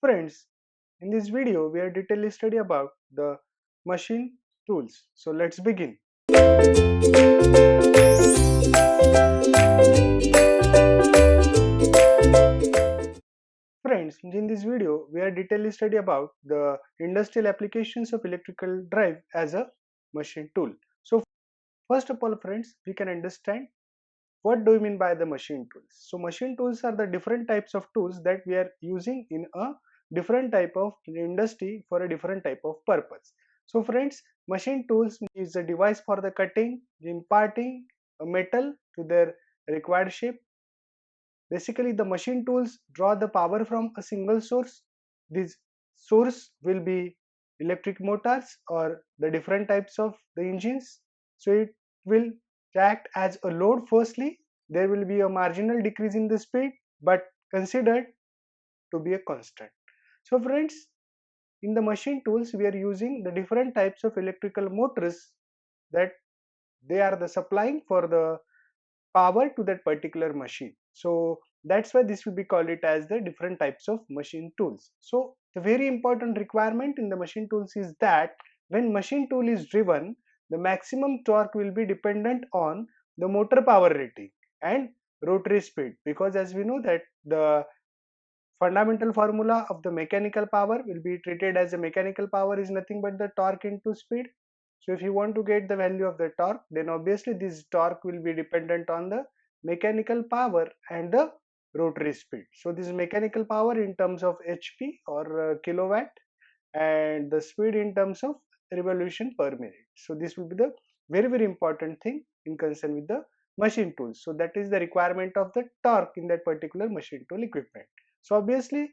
Friends, in this video we are detailedly study about the machine tools. So let's begin. Friends, in this video we are detailedly study about the industrial applications of electrical drive as a machine tool. So first of all friends, we can understand what do we mean by the machine tools. So machine tools are the different types of tools that we are using in a different type of industry for a different type of purpose. So friends, machine tools is a device for the cutting, imparting a metal to their required shape. Basically the machine tools draw the power from a single source. This source will be electric motors or the different types of the engines. So it will act as a load. Firstly, there will be a marginal decrease in the speed but considered to be a constant. So friends, in the machine tools we are using the different types of electrical motors that they are the supplying for the power to that particular machine. So that's why this will be called it as the different types of machine tools. So the very important requirement in the machine tools is that when machine tool is driven, the maximum torque will be dependent on the motor power rating and rotary speed, because as we know that the fundamental formula of the mechanical power will be treated as a mechanical power is nothing but the torque into speed. So if you want to get the value of the torque, then obviously this torque will be dependent on the mechanical power and the rotary speed. So this mechanical power in terms of HP or kilowatt, and the speed in terms of revolution per minute. So this will be the very important thing in concern with the machine tools. So that is the requirement of the torque in that particular machine tool equipment. So obviously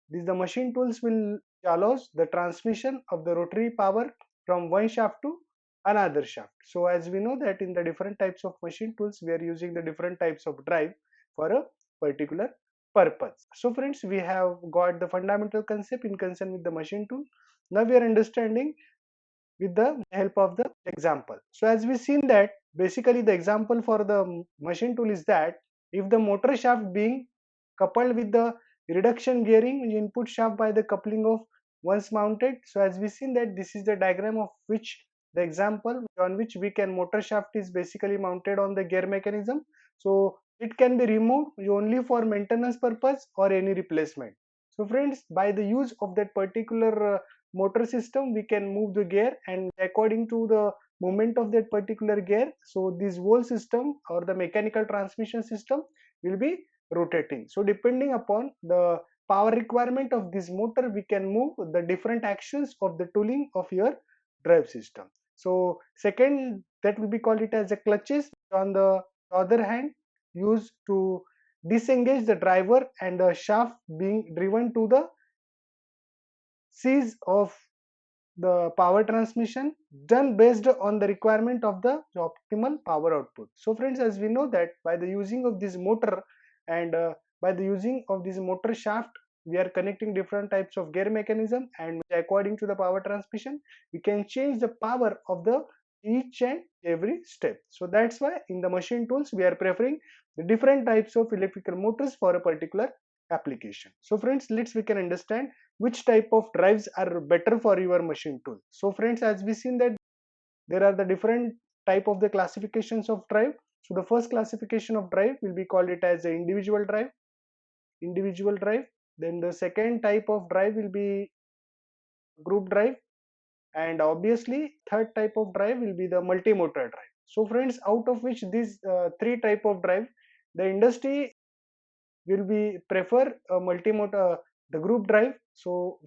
these the machine tools will allows the transmission of the rotary power from one shaft to another shaft. So as we know that in the different types of machine tools we are using the different types of drive for a particular purpose. So friends, we have got the fundamental concept in concern with the machine tool. Now we are understanding with the help of the example. So as we seen that basically the example for the machine tool is that if the motor shaft being coupled with the reduction gearing input shaft by the coupling of once mounted. So as we seen that this is the diagram of which the example on which we can motor shaft is basically mounted on the gear mechanism. So it can be removed only for maintenance purpose or any replacement. So friends, by the use of that particular motor system we can move the gear, and according to the movement of that particular gear, so this whole system or the mechanical transmission system will be rotating. So depending upon the power requirement of this motor we can move the different actions of the tooling of your drive system. So second, that will be called it as a clutches, on the other hand used to disengage the driver and the shaft being driven to the seize of the power transmission done based on the requirement of the optimal power output. So friends, as we know that by the using of this motor and by the using of this motor shaft we are connecting different types of gear mechanism, and according to the power transmission we can change the power of the each and every step. So that's why in the machine tools we are preferring the different types of electrical motors for a particular application. So friends, let's we can understand which type of drives are better for your machine tool. So friends, as we seen that there are the different type of the classifications of drive. So the first classification of drive will be called it as a individual drive. Then the second type of drive will be group drive, and obviously third type of drive will be the multi-motor drive. So friends, out of which these three type of drive, the industry will be prefer a multi-motor the group drive. So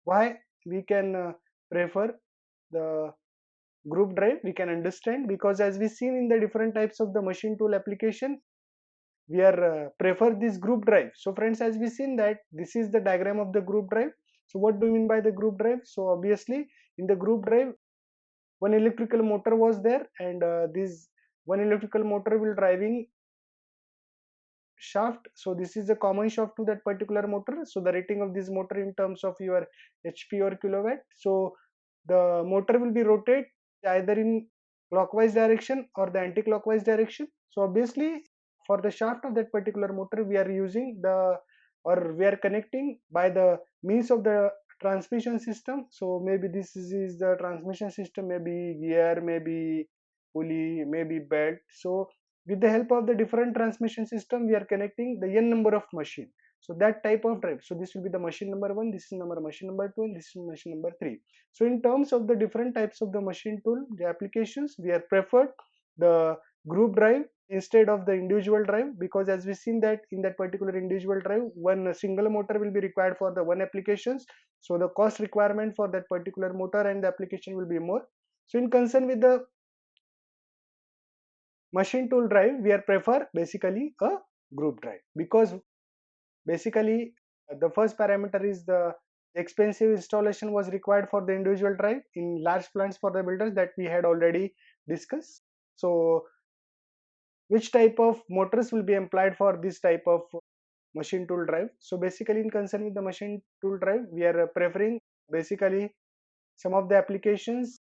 why we can prefer the group drive we can understand, because as we seen in the different types of the machine tool application we are prefer this group drive. So friends, as we seen that this is the diagram of the group drive. So what do you mean by the group drive? So obviously in the group drive one electrical motor was there, and this one electrical motor will driving shaft. So this is a common shaft to that particular motor. So the rating of this motor in terms of your HP or kilowatt. So the motor will be rotate either in clockwise direction or the anti-clockwise direction. So obviously for the shaft of that particular motor we are using the or we are connecting by the means of the transmission system. So maybe this is the transmission system, maybe gear, maybe pulley, maybe belt. So with the help of the different transmission system, we are connecting the n number of machine. So that type of drive. So this will be the machine number one, this is number machine number two, and this is machine number three. So in terms of the different types of the machine tool, the applications, we are preferred the group drive instead of the individual drive, because as we seen that in that particular individual drive, one single motor will be required for the one applications. So the cost requirement for that particular motor and the application will be more. So in concern with the machine tool drive, we are prefer basically a group drive, because basically the first parameter is the expensive installation was required for the individual drive in large plants for the builders, that we had already discussed. So which type of motors will be employed for this type of machine tool drive? So basically in concern with the machine tool drive, we are preferring basically some of the applications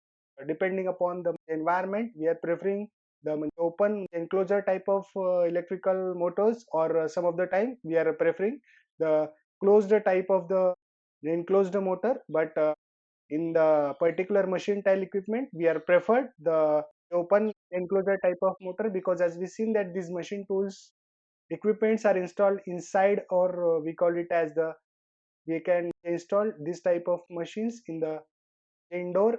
depending upon the environment. We are preferring the open enclosure type of electrical motors, or some of the time we are preferring the closed type of the enclosed motor. But in the particular machine tile equipment, we are preferred the open enclosure type of motor, because as we seen that these machine tools equipments are installed inside, or we call it as the, we can install this type of machines in the indoor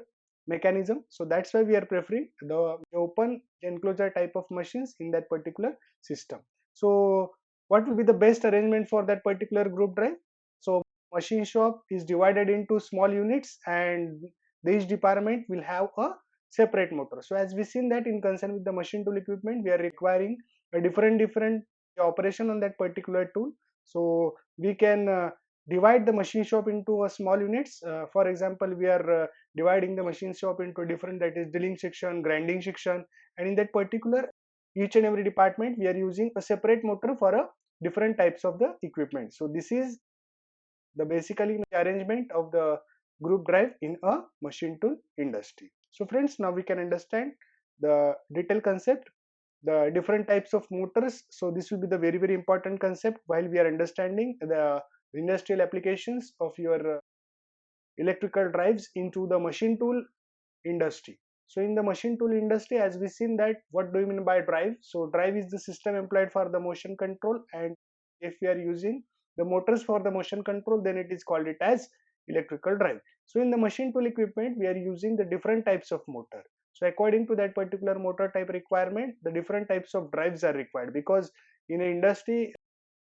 mechanism. So that's why we are preferring the open enclosure type of machines in that particular system. So what will be the best arrangement for that particular group drive? So machine shop is divided into small units, and each department will have a separate motor. So as we seen that in concern with the machine tool equipment, we are requiring a different operation on that particular tool. So we can divide the machine shop into a small units. For example, we are dividing the machine shop into different, that is drilling section, grinding section, and in that particular each and every department we are using a separate motor for a different types of the equipment. So this is the basically arrangement of the group drive in a machine tool industry. So friends, now we can understand the detailed concept, the different types of motors. So this will be the very important concept while we are understanding the industrial applications of your electrical drives into the machine tool industry. So in the machine tool industry, as we seen that, what do you mean by drive? So drive is the system employed for the motion control, and if we are using the motors for the motion control, then it is called it as electrical drive. So in the machine tool equipment, we are using the different types of motor. So according to that particular motor type requirement, the different types of drives are required, because in an industry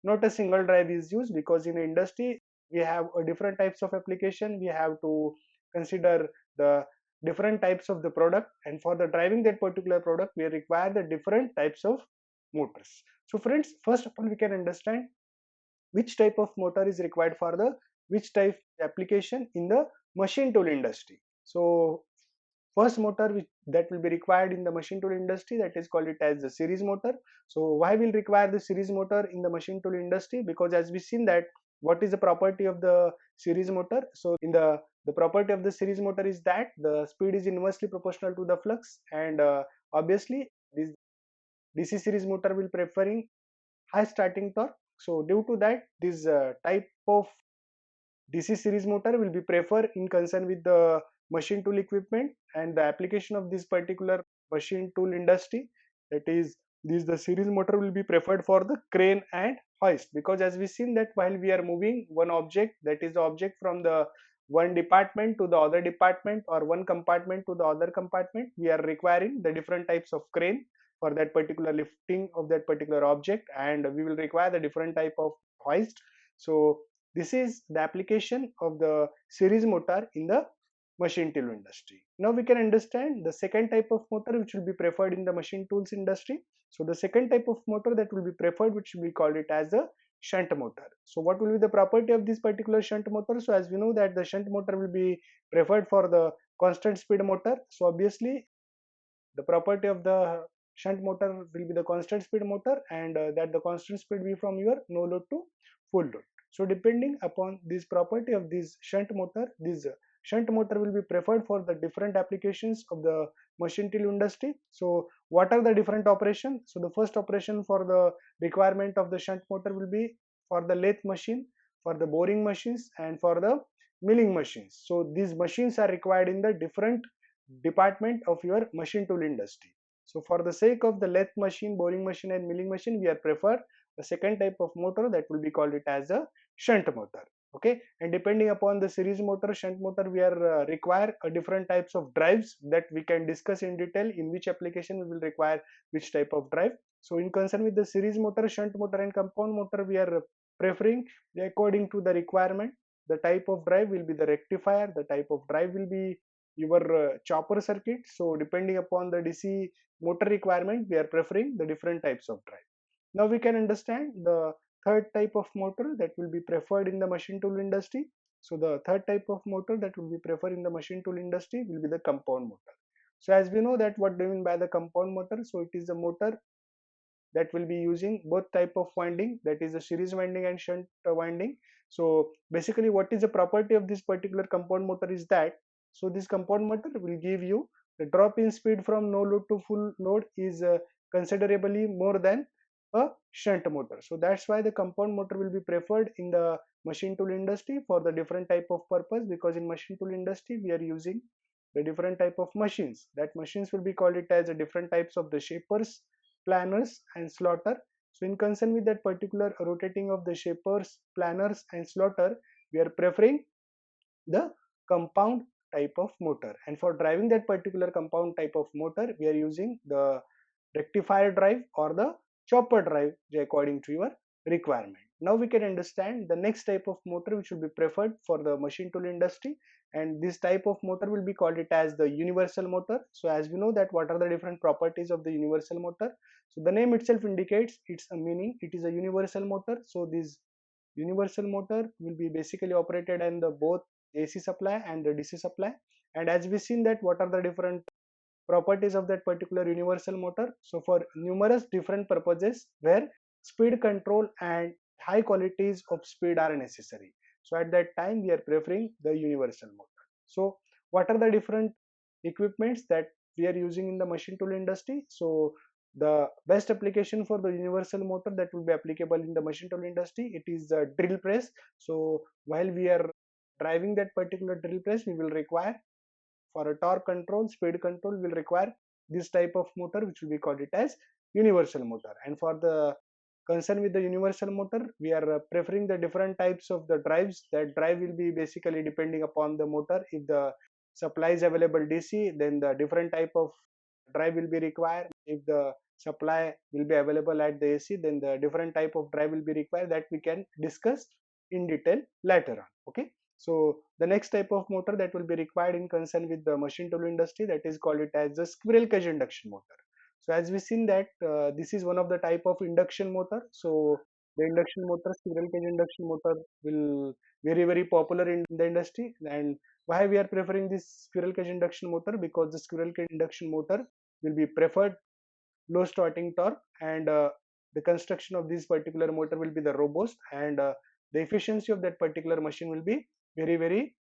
not a single drive is used, because in industry we have a different types of application. We have to consider the different types of the product, and for the driving that particular product we require the different types of motors. So friends, first of all we can understand which type of motor is required for the which type application in the machine tool industry. So first motor that will be required in the machine tool industry, that is called it as the series motor. So why will require the series motor in the machine tool industry? Because as we seen that, what is the property of the series motor? So in the property of the series motor is that the speed is inversely proportional to the flux, and obviously this DC series motor will preferring high starting torque. So due to that, this type of DC series motor will be preferred in concern with the machine tool equipment and the application of this particular machine tool industry. That is, this the series motor will be preferred for the crane and hoist, because as we seen that while we are moving one object, that is the object from the one department to the other department, or one compartment to the other compartment, we are requiring the different types of crane for that particular lifting of that particular object, and we will require the different type of hoist. So this is the application of the series motor in the machine tool industry. Now we can understand the second type of motor which will be preferred in the machine tools industry. So the second type of motor that will be preferred, which we call it as a shunt motor. So what will be the property of this particular shunt motor? So as we know that the shunt motor will be preferred for the constant speed motor. So obviously the property of the shunt motor will be the constant speed motor, and that the constant speed be from your no load to full load. So depending upon this property of this shunt motor, this shunt motor will be preferred for the different applications of the machine tool industry. So what are the different operations? So the first operation for the requirement of the shunt motor will be for the lathe machine, for the boring machines, and for the milling machines. So these machines are required in the different department of your machine tool industry. So for the sake of the lathe machine, boring machine, and milling machine, we are prefer the second type of motor, that will be called it as a shunt motor. Okay, and depending upon the series motor, shunt motor, we are require a different types of drives that we can discuss in detail in which application we will require which type of drive. So in concern with the series motor, shunt motor, and compound motor, we are preferring according to the requirement. The type of drive will be the rectifier, the type of drive will be your chopper circuit. So depending upon the DC motor requirement, we are preferring the different types of drive. Now we can understand the third type of motor that will be preferred in the machine tool industry. So the third type of motor that will be preferred in the machine tool industry will be the compound motor. So as we know that what do you mean by the compound motor? So it is a motor that will be using both type of winding, that is a series winding and shunt winding. So basically what is the property of this particular compound motor is that, so this compound motor will give you the drop in speed from no load to full load is considerably more than a shunt motor. So that's why the compound motor will be preferred in the machine tool industry for the different type of purpose, because in machine tool industry we are using the different type of machines. That machines will be called it as a different types of the shapers, planners, and slaughter. So in concern with that particular rotating of the shapers, planners, and slaughter, we are preferring the compound type of motor. And for driving that particular compound type of motor, we are using the rectifier drive or the chopper drive according to your requirement. Now we can understand the next type of motor which will be preferred for the machine tool industry, and this type of motor will be called it as the universal motor. So as we know that what are the different properties of the universal motor, so the name itself indicates its a meaning, it is a universal motor. So this universal motor will be basically operated in the both AC supply and the DC supply. And as we seen that what are the different properties of that particular universal motor, so for numerous different purposes where speed control and high qualities of speed are necessary, so at that time we are preferring the universal motor. So what are the different equipments that we are using in the machine tool industry? So the best application for the universal motor that will be applicable in the machine tool industry, it is a drill press. So while we are driving that particular drill press, we will require for a torque control, speed control, will require this type of motor which will be called it as universal motor. And for the concern with the universal motor, we are preferring the different types of the drives. That drive will be basically depending upon the motor. If the supply is available DC, then the different type of drive will be required. If the supply will be available at the AC, then the different type of drive will be required, that we can discuss in detail later on. Okay, so the next type of motor that will be required in concern with the machine tool industry, that is called it as the squirrel cage induction motor. So as we seen that this is one of the type of induction motor. So the induction motor, squirrel cage induction motor, will very popular in the industry. And why we are preferring this squirrel cage induction motor? Because the squirrel cage induction motor will be preferred low starting torque, and the construction of this particular motor will be the robust, and the efficiency of that particular machine will be very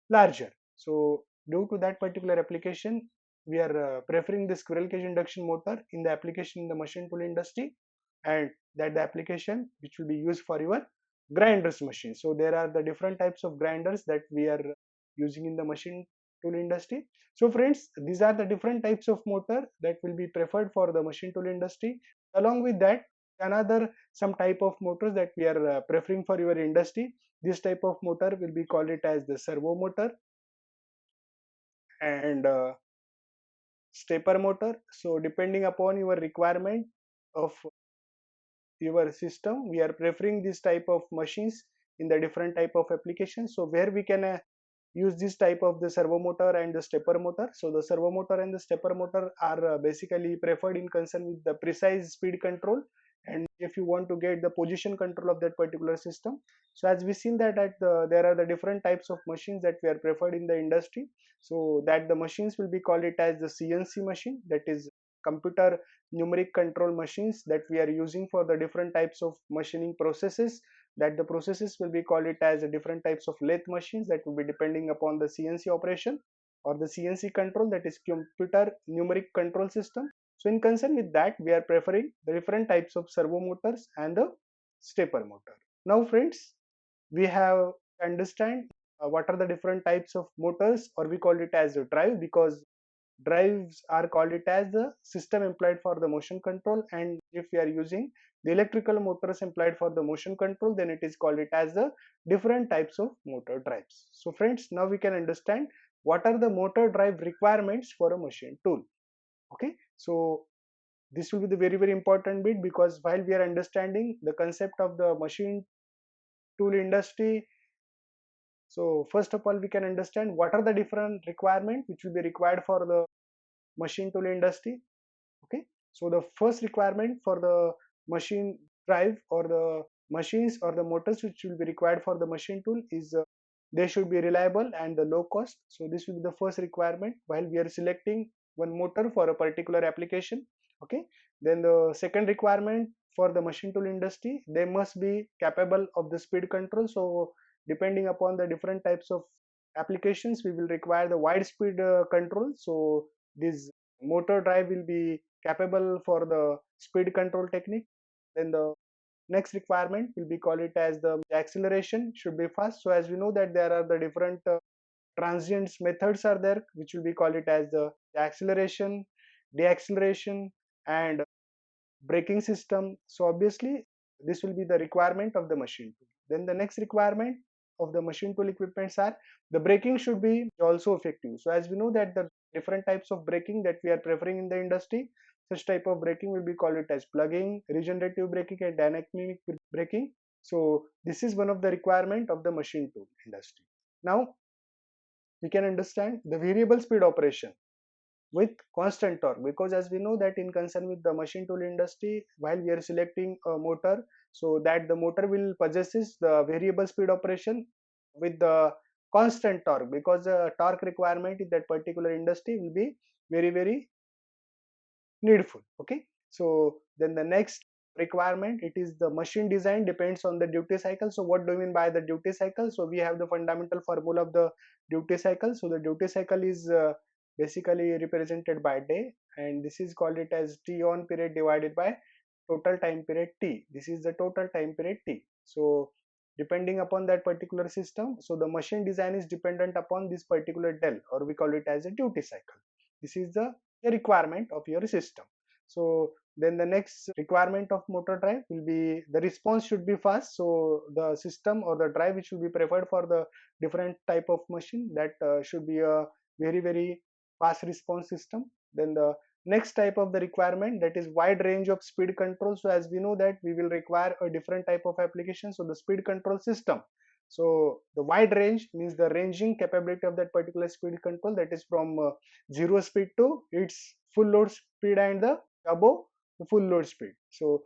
larger. So due to that particular application, we are preferring the squirrel cage induction motor in the application in the machine tool industry, and that the application which will be used for your grinders machine. So there are the different types of grinders that we are using in the machine tool industry. So friends, these are the different types of motor that will be preferred for the machine tool industry. Along with that, another some type of motors that we are preferring for your industry. This type of motor will be called it as the servo motor and stepper motor. So depending upon your requirement of your system, we are preferring this type of machines in the different type of applications. So where we can use this type of the servo motor and the stepper motor. So the servo motor and the stepper motor are basically preferred in concern with the precise speed control, and if you want to get the position control of that particular system. So as we seen that there are the different types of machines that we are preferred in the industry. So that the machines will be called it as the CNC machine, that is computer numeric control machines that we are using for the different types of machining processes. That the processes will be called it as a different types of lathe machines that will be depending upon the CNC operation or the CNC control, that is computer numeric control system. So in concern with that, we are preferring the different types of servo motors and the stepper motor. Now friends, we have understand what are the different types of motors, or we call it as a drive, because drives are called it as the system employed for the motion control, and if we are using the electrical motors employed for the motion control, then it is called it as the different types of motor drives. So friends, now we can understand what are the motor drive requirements for a machine tool. Okay, so this will be the very important bit, because while we are understanding the concept of the machine tool industry, so first of all we can understand what are the different requirements which will be required for the machine tool industry. Okay, so the first requirement for the machine drive, or the machines or the motors which will be required for the machine tool, is they should be reliable and the low cost. So this will be the first requirement while we are selecting one motor for a particular application. Okay, then the second requirement for the machine tool industry, they must be capable of the speed control. So depending upon the different types of applications, we will require the wide speed control. So this motor drive will be capable for the speed control technique. Then the next requirement will be call it as the acceleration should be fast. So as we know that there are the different transients methods are there, which will be called it as the acceleration, deacceleration, and braking system. So obviously this will be the requirement of the machine tool. Then the next requirement of the machine tool equipments are the braking should be also effective. So as we know that the different types of braking that we are preferring in the industry, such type of braking will be called it as plugging, regenerative braking, and dynamic braking. So this is one of the requirement of the machine tool industry. Now we can understand the variable speed operation with constant torque, because as we know that in concern with the machine tool industry, while we are selecting a motor, so that the motor will possesses the variable speed operation with the constant torque, because the torque requirement in that particular industry will be very needful. Okay, so then the next requirement, it is the machine design depends on the duty cycle. So what do you mean by the duty cycle? So we have the fundamental formula of the duty cycle. So the duty cycle is basically represented by day, and this is called it as t on period divided by total time period t. This is the total time period t. So depending upon that particular system, so the machine design is dependent upon this particular del, or we call it as a duty cycle. This is the requirement of your system. So then the next requirement of motor drive will be the response should be fast. So the system or the drive which will be preferred for the different type of machine, that should be a very fast response system. Then the next type of the requirement, that is wide range of speed control. So as we know that we will require a different type of application, so the speed control system, so the wide range means the ranging capability of that particular speed control, that is from zero speed to its full load speed and the above the full load speed. So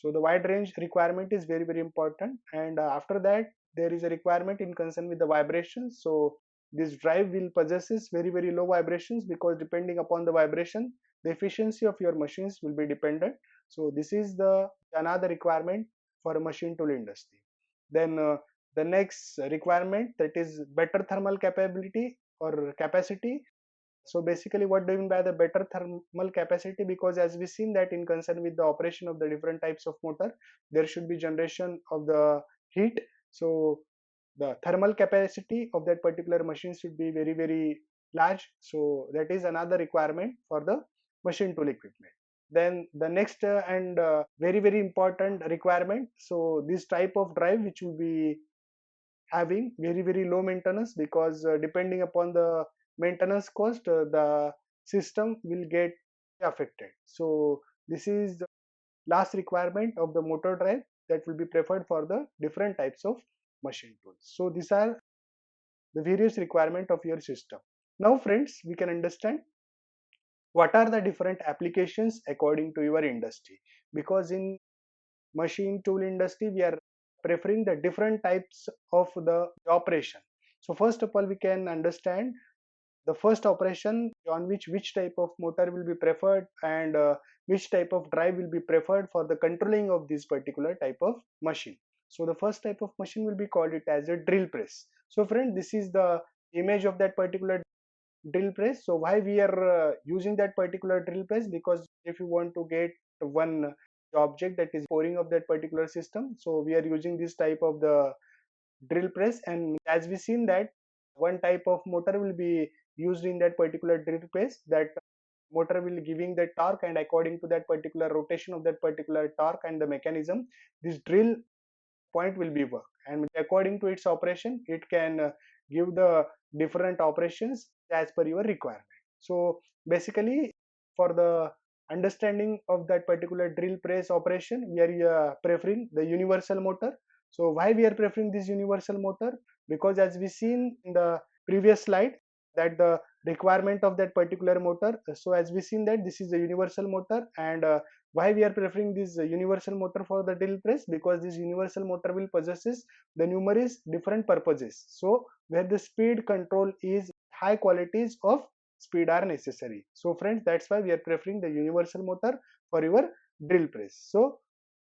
the wide range requirement is very important. And after that there is a requirement in concern with the vibrations. So this drive will possesses very low vibrations, because depending upon the vibration, the efficiency of your machines will be dependent. So this is the another requirement for a machine tool industry. Then the next requirement, that is better thermal capability or capacity. So basically what do you mean by the better thermal capacity? Because as we seen that in concern with the operation of the different types of motor, there should be generation of the heat. So the thermal capacity of that particular machine should be very large. So that is another requirement for the machine tool equipment. Then the next and very important requirement, so this type of drive which will be having very low maintenance, because depending upon the maintenance cost, the system will get affected. So this is the last requirement of the motor drive that will be preferred for the different types of machine tools. So these are the various requirement of your system. Now friends, we can understand what are the different applications according to your industry, because in machine tool industry we are preferring the different types of the operation. So first of all we can understand the first operation on which type of motor will be preferred, and which type of drive will be preferred for the controlling of this particular type of machine. So the first type of machine will be called it as a drill press. So friend, this is the image of that particular drill press. So why we are using that particular drill press? Because if you want to get one the object that is pouring of that particular system. So we are using this type of the drill press, and as we seen that one type of motor will be used in that particular drill press. That motor will giving the torque, and according to that particular rotation of that particular torque and the mechanism, this drill point will be work, and according to its operation it can give the different operations as per your requirement. So basically, for the understanding of that particular drill press operation, we are preferring the universal motor. So why we are preferring this universal motor? Because as we seen in the previous slide, that the requirement of that particular motor, so as we seen that this is the universal motor, and why we are preferring this universal motor for the drill press? Because this universal motor will possesses the numerous different purposes, so where the speed control is high, qualities of speed are necessary. So friends, that's why we are preferring the universal motor for your drill press. So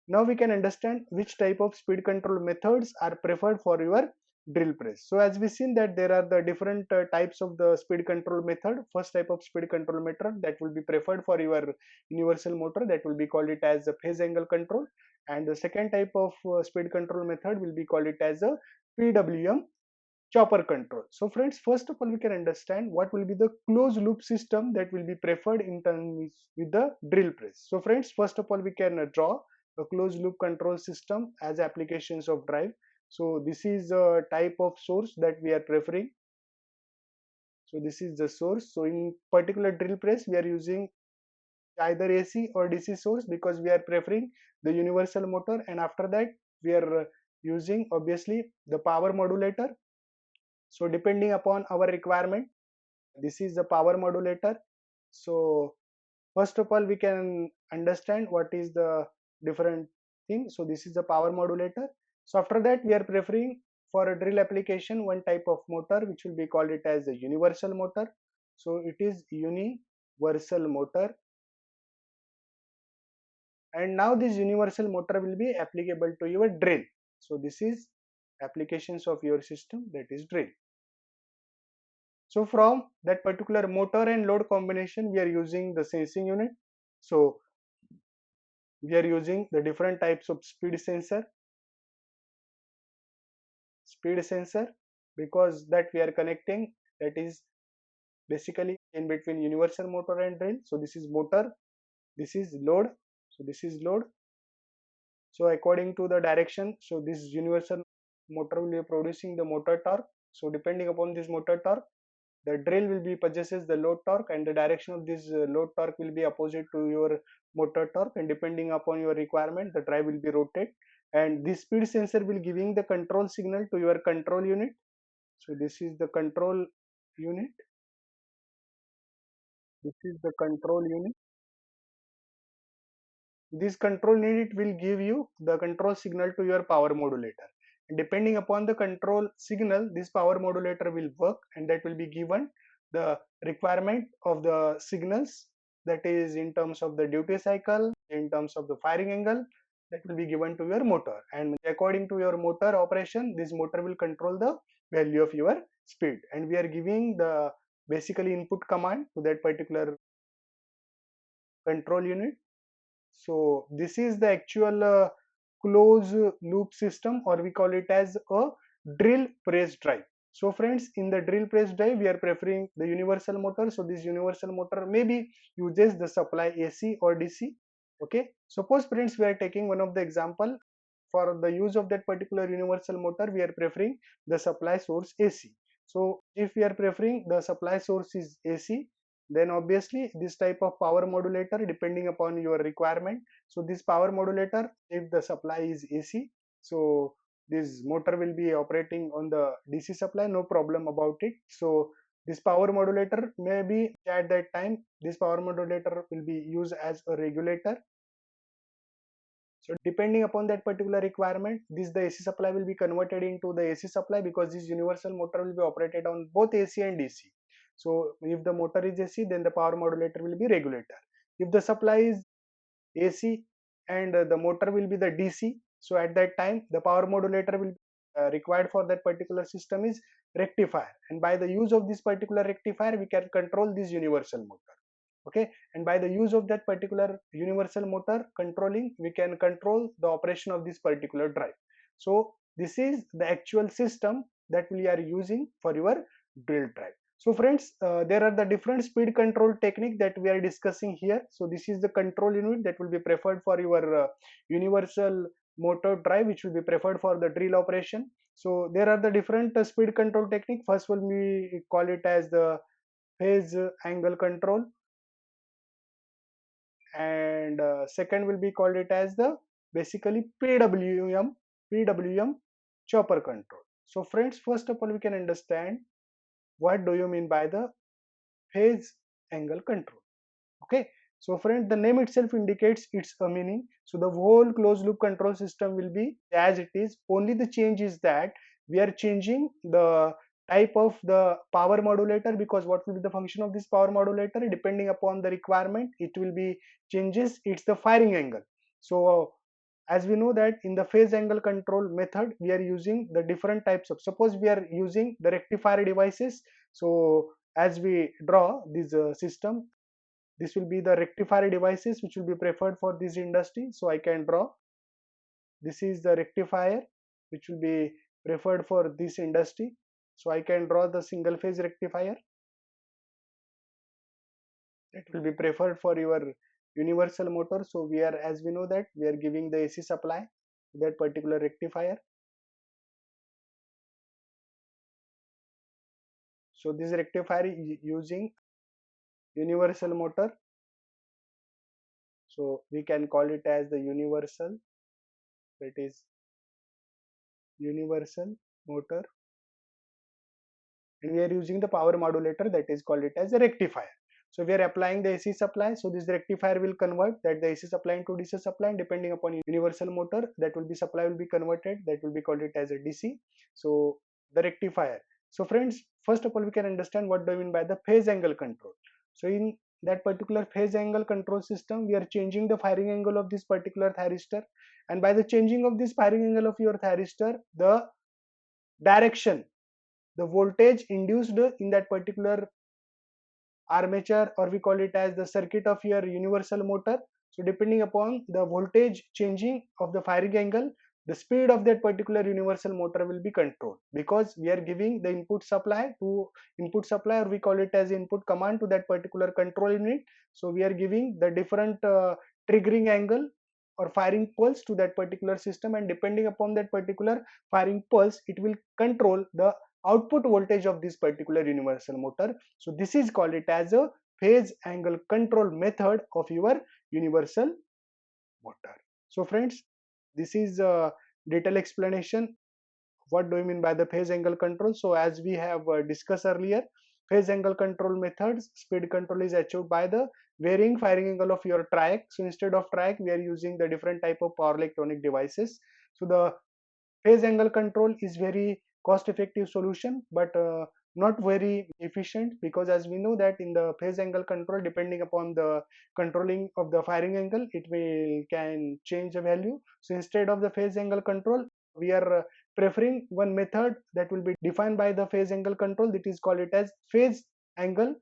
now we can understand which type of speed control methods are preferred for your drill press. So as we seen that there are the different types of the speed control method. First type of speed control method that will be preferred for your universal motor, that will be called it as a phase angle control, and the second type of speed control method will be called it as a PWM chopper control. So friends, first of all we can understand what will be the closed loop system that will be preferred in terms with the drill press. So friends, first of all we can draw a closed loop control system as applications of drive. So this is a type of source that we are preferring. So this is the source. So in particular drill press we are using either AC or DC source, because we are preferring the universal motor, and after that we are using obviously the power modulator. So depending upon our requirement, this is the power modulator. So first of all we can understand what is the different thing. So this is the power modulator. So after that we are preferring for a drill application one type of motor which will be called it as a universal motor. So it is universal motor, and now this universal motor will be applicable to your drill. So this is applications of your system, that is drill. So from that particular motor and load combination, we are using the sensing unit. So we are using the different types of speed sensor, because that we are connecting, that is basically in between universal motor and drill. So this is motor, this is load, so this is load. So according to the direction, so this universal motor will be producing the motor torque. So depending upon this motor torque, the drill will be possesses the load torque, and the direction of this load torque will be opposite to your motor torque, and depending upon your requirement the drive will be rotate, and this speed sensor will giving the control signal to your control unit. So this is the control unit, this is the control unit. This control unit will give you the control signal to your power modulator, and depending upon the control signal this power modulator will work, and that will be given the requirement of the signals, that is in terms of the duty cycle, in terms of the firing angle, that will be given to your motor, and according to your motor operation this motor will control the value of your speed, and we are giving the basically input command to that particular control unit. So this is the actual closed loop system, or we call it as a drill press drive. So friends, in the drill press drive we are preferring the universal motor. So this universal motor maybe uses the supply AC or DC. Okay, suppose friends we are taking one of the example. For the use of that particular universal motor we are preferring the supply source AC. So if we are preferring the supply source is AC, then obviously this type of power modulator depending upon your requirement. So this power modulator, if the supply is AC, so this motor will be operating on the DC supply, no problem about it. So this power modulator maybe at that time this power modulator will be used as a regulator. So depending upon that particular requirement, this the AC supply will be converted into the AC supply, because this universal motor will be operated on both AC and DC. So if the motor is AC, then the power modulator will be regulator. If the supply is AC and the motor will be the DC, so at that time the power modulator will required for that particular system is rectifier, and by the use of this particular rectifier we can control this universal motor. Okay, and by the use of that particular universal motor controlling, we can control the operation of this particular drive. So this is the actual system that we are using for your drill drive. So friends, there are the different speed control technique that we are discussing here. So this is the control unit that will be preferred for your universal motor drive, which will be preferred for the drill operation. So there are the different speed control technique. First will we call it as the phase angle control, and second will be called it as the basically PWM chopper control. So friends, first of all we can understand what do you mean by the phase angle control. Okay, so friend, the name itself indicates its a meaning. So the whole closed loop control system will be as it is, only the change is that we are changing the type of the power modulator, because what will be the function of this power modulator depending upon the requirement, it will be changes, it's the firing angle. So as we know that in the phase angle control method we are using the different types of, suppose we are using the rectifier devices. So as we draw this system, this will be the rectifier devices which will be preferred for this industry. So I can draw, this is the rectifier which will be preferred for this industry. So I can draw the single phase rectifier that will be preferred for your universal motor. So we are, as we know that we are giving the AC supply to that particular rectifier. So this rectifier is using universal motor, so we can call it as the universal, that is universal motor, and we are using the power modulator that is called it as a rectifier. So we are applying the AC supply, so this rectifier will convert that the AC supply into DC supply, and depending upon universal motor, that will be supply will be converted, that will be called it as a DC. So the rectifier. So friends, first of all we can understand what do I mean by the phase angle control. So in that particular phase angle control system, we are changing the firing angle of this particular thyristor, and by the changing of this firing angle of your thyristor, the direction, the voltage induced in that particular armature, or we call it as the circuit of your universal motor. So depending upon the voltage changing of the firing angle, the speed of that particular universal motor will be controlled, because we are giving the input supply, or we call it as input command to that particular control unit. So we are giving the different triggering angle or firing pulse to that particular system, and depending upon that particular firing pulse, it will control the output voltage of this particular universal motor. So this is called it as a phase angle control method of your universal motor. So friends, this is a detailed explanation what do you mean by the phase angle control. So as we have discussed earlier, phase angle control methods, speed control is achieved by the varying firing angle of your track. So instead of track, we are using the different type of power electronic devices. So the phase angle control is very cost effective solution, but not very efficient, because as we know that in the phase angle control, depending upon the controlling of the firing angle, it will can change the value. So instead of the phase angle control, we are preferring one method that will be defined by the phase angle control, that is called it as phase angle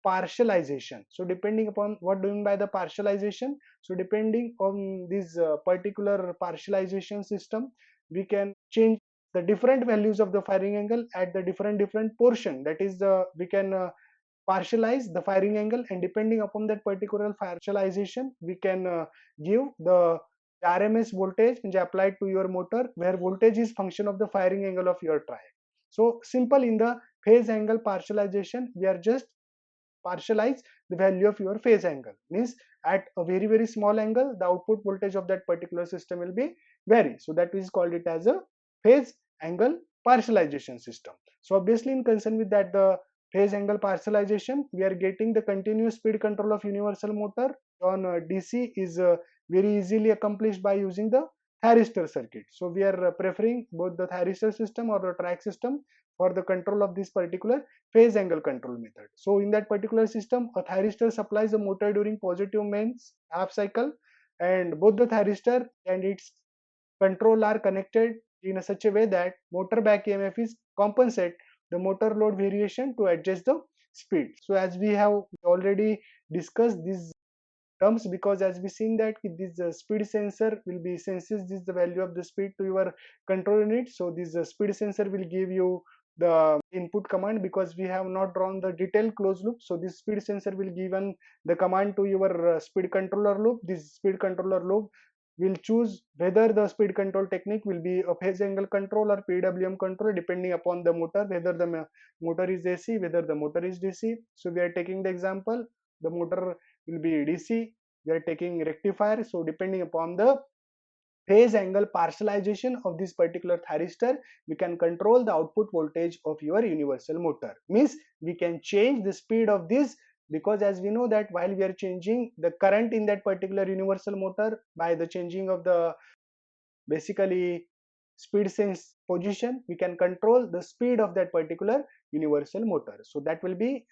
partialization. So depending upon what doing by the partialization, so depending on this particular partialization system, we can change the different values of the firing angle at the different portion, that is we can partialize the firing angle, and depending upon that particular partialization, we can give the RMS voltage which applied to your motor, where voltage is function of the firing angle of your triac. So simple, in the phase angle partialization, we are just partialize the value of your phase angle, means at a very small angle the output voltage of that particular system will be vary. So that is called it as a phase angle partialization system. So obviously in concern with that, the phase angle partialization, we are getting the continuous speed control of universal motor on DC is very easily accomplished by using the thyristor circuit. So we are preferring both the thyristor system or the track system for the control of this particular phase angle control method. So in that particular system, a thyristor supplies the motor during positive mains half cycle, and both the thyristor and its control are connected in a such a way that motor back EMF is compensate the motor load variation to adjust the speed. So as we have already discussed these terms, because as we seen that this speed sensor will be senses this the value of the speed to your control unit. So this speed sensor will give you the input command, because we have not drawn the detailed closed loop. So this speed sensor will given the command to your speed controller loop. This speed controller loop will choose whether the speed control technique will be a phase angle control or PWM control, depending upon the motor, whether the motor is AC, whether the motor is DC. So we are taking the example, the motor will be DC, we are taking rectifier. So depending upon the phase angle partialization of this particular thyristor, we can control the output voltage of your universal motor. Means we can change the speed of this, because as we know that while we are changing the current in that particular universal motor by the changing of the basically speed sense position, we can control the speed of that particular universal motor. So that will be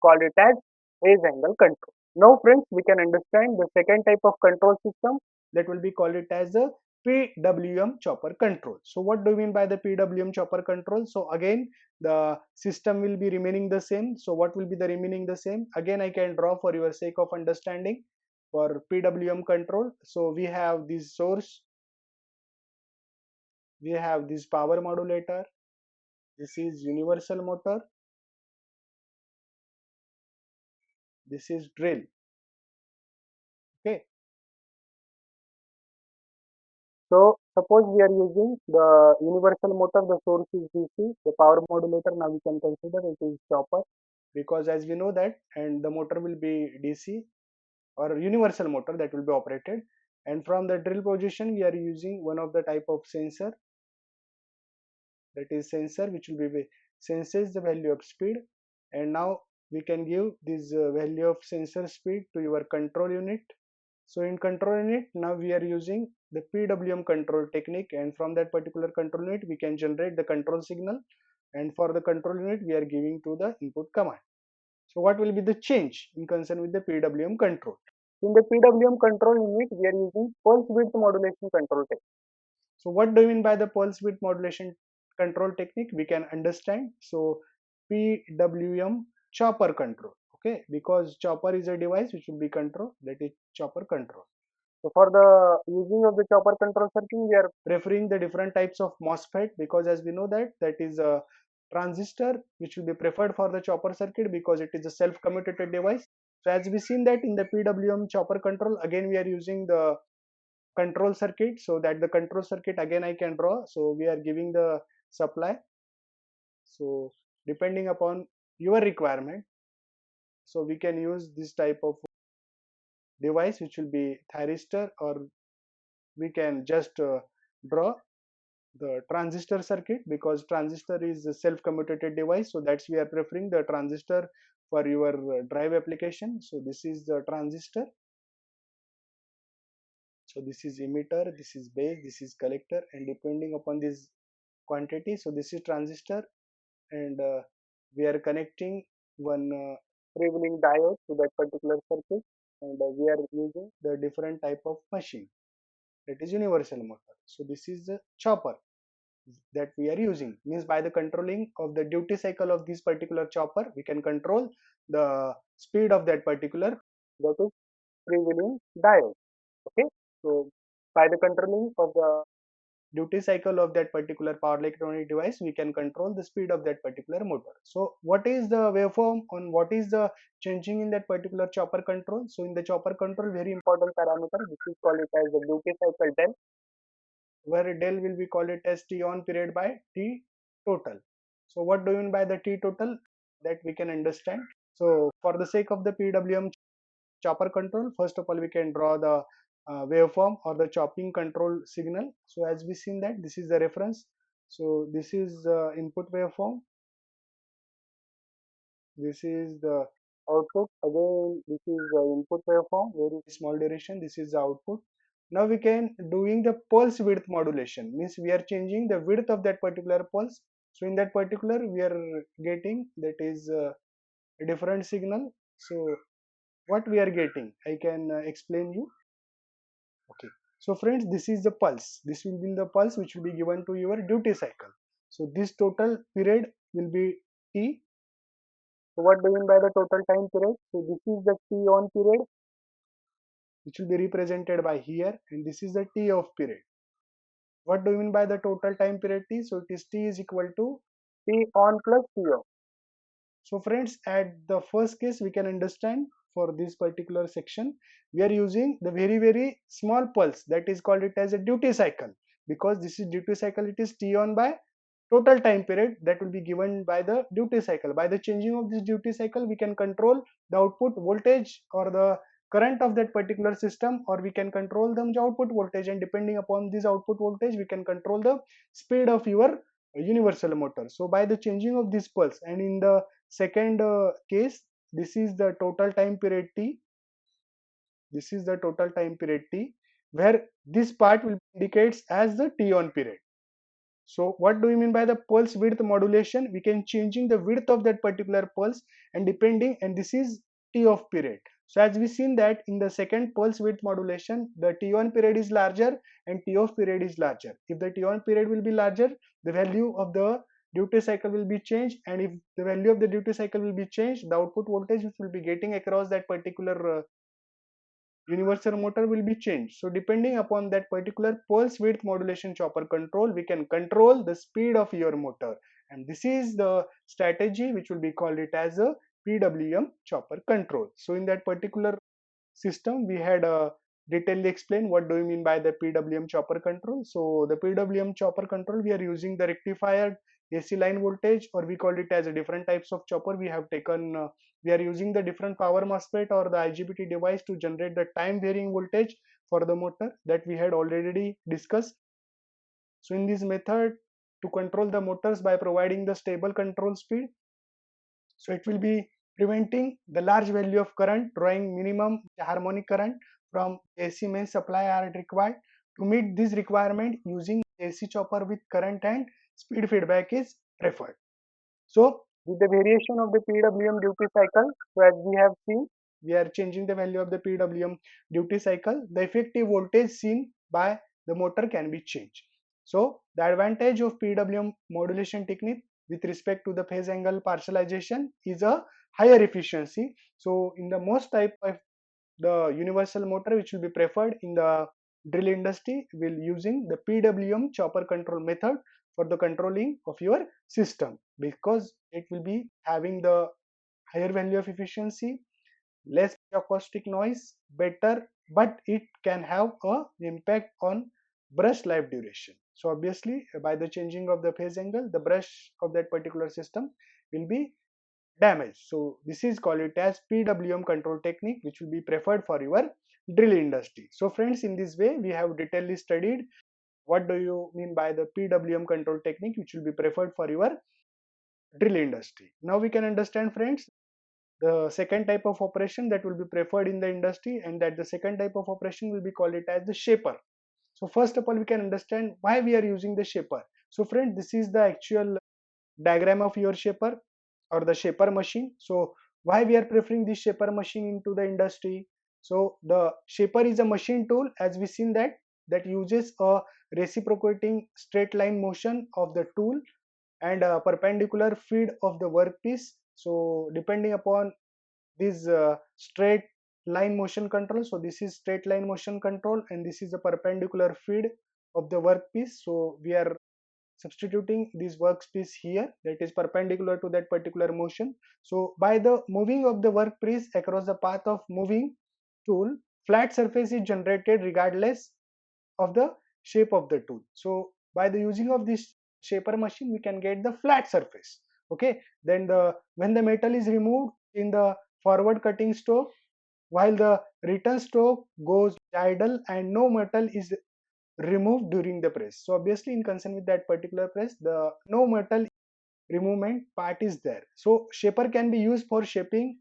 called it as phase angle control. Now friends, we can understand the second type of control system, that will be called it as a PWM chopper control. So what do you mean by the PWM chopper control? So again, the system will be remaining the same. So what will be the remaining the same? Again, I can draw for your sake of understanding for PWM control. So we have this source, we have this power modulator, this is universal motor, this is drill. Okay, so suppose we are using the universal motor, the source is DC, the power modulator now we can consider it is chopper, because as we know that, and the motor will be DC or universal motor that will be operated. And from the drill position we are using one of the type of sensor, that is sensor which will be senses the value of speed. And now we can give this value of sensor speed to your control unit. So in control unit now we are using the PWM control technique, and from that particular control unit we can generate the control signal, and for the control unit we are giving to the input command. So what will be the change in concern with the PWM control? In the PWM control unit we are using pulse width modulation control technique. So what do you mean by the pulse width modulation control technique? We can understand. So PWM chopper control. Okay, because chopper is a device which will be control, that is chopper control. So for the using of the chopper control circuit, we are preferring the different types of MOSFET, because as we know that that is a transistor which will be preferred for the chopper circuit, because it is a self-commutated device. So as we seen that in the PWM chopper control, again we are using the control circuit. So that the control circuit again I can draw. So we are giving the supply. So depending upon your requirement, so we can use this type of device which will be thyristor, or we can just draw the transistor circuit, because transistor is a self-commutated device. So that's we are preferring the transistor for your drive application. So this is the transistor. So this is emitter, this is base, this is collector, and depending upon this quantity, so this is transistor, and we are connecting one freewheeling diode to that particular circuit, and we are using the different type of machine, that is universal motor. So this is the chopper that we are using. Means by the controlling of the duty cycle of this particular chopper, we can control the speed of that particular, that is freewheeling diode. Okay, so by the controlling of the duty cycle of that particular power electronic device, we can control the speed of that particular motor. So what is the waveform on what is the changing in that particular chopper control? So in the chopper control, very important parameter, which is called it as the duty cycle del, where del will be called it as T on period by T total. So what do you mean by the T total? That we can understand. So for the sake of the PWM chopper control, first of all we can draw the waveform or the chopping control signal. So as we seen that this is the reference. So this is the input waveform, this is the output. Again this is the input waveform, very small duration, this is the output. Now we can doing the pulse width modulation, means we are changing the width of that particular pulse. So in that particular we are getting that is a different signal. So what we are getting, I can explain you. Okay, so friends, this is the pulse, this will be the pulse which will be given to your duty cycle. So this total period will be T, So what do you mean by the total time period? So this is the T on period, which will be represented by here, and this is the T off period. What do you mean by the total time period T? So it is T is equal to T on plus T off. So friends, at the first case we can understand for this particular section, we are using the very small pulse, that is called it as a duty cycle. Because this is duty cycle, it is T on by total time period that will be given by the duty cycle. By the changing of this duty cycle, we can control the output voltage or the current of that particular system, or we can control the output voltage, and depending upon this output voltage we can control the speed of your universal motor. So by the changing of this pulse, and in the second case, this is the total time period T, this is the total time period T, where this part will indicates as the T on period. So what do we mean by the pulse width modulation? We can changing the width of that particular pulse, and depending, and this is T off period. So as we seen that in the second pulse width modulation, the T on period is larger and T off period is larger. If the T on period will be larger, the value of the duty cycle will be changed, and if the value of the duty cycle will be changed, the output voltage which will be getting across that particular universal motor will be changed. So depending upon that particular pulse width modulation chopper control, we can control the speed of your motor, and this is the strategy which will be called it as a PWM chopper control. So in that particular system, we had detailedly explained what do you mean by the PWM chopper control. So the PWM chopper control, we are using the rectifier AC line voltage, or we call it as a different types of chopper. We have taken we are using the different power MOSFET or the IGBT device to generate the time varying voltage for the motor that we had already discussed. So in this method, to control the motors by providing the stable control speed, so it will be preventing the large value of current, drawing minimum harmonic current from AC main supply are required. To meet this requirement, using AC chopper with current and speed feedback is preferred. So with the variation of the PWM duty cycle, so as we have seen, we are changing the value of the PWM duty cycle. The effective voltage seen by the motor can be changed. So the advantage of PWM modulation technique with respect to the phase angle partialization is a higher efficiency. So in the most type of the universal motor which will be preferred in the drill industry, will using the PWM chopper control method for the controlling of your system, because it will be having the higher value of efficiency, less acoustic noise, better, but it can have a impact on brush life duration. So obviously by the changing of the phase angle, the brush of that particular system will be damaged. So this is called it as PWM control technique, which will be preferred for your drill industry. So friends, in this way we have detailedly studied what do you mean by the PWM control technique which will be preferred for your drill industry. Now we can understand, friends, the second type of operation that will be preferred in the industry, and that the second type of operation will be called it as the shaper. So first of all, we can understand why we are using the shaper. So friends, this is the actual diagram of your shaper or the shaper machine. So why we are preferring this shaper machine into the industry? So the shaper is a machine tool, as we seen that uses a reciprocating straight line motion of the tool and a perpendicular feed of the workpiece. So depending upon this straight line motion control, so this is straight line motion control and this is a perpendicular feed of the workpiece. So we are substituting this workpiece here, that is perpendicular to that particular motion. So by the moving of the workpiece across the path of moving tool, flat surface is generated regardless of the shape of the tool. So by the using of this shaper machine, we can get the flat surface. Okay, then when the metal is removed in the forward cutting stroke, while the return stroke goes idle and no metal is removed during the press. So obviously in concern with that particular press, the no metal removement part is there. So shaper can be used for shaping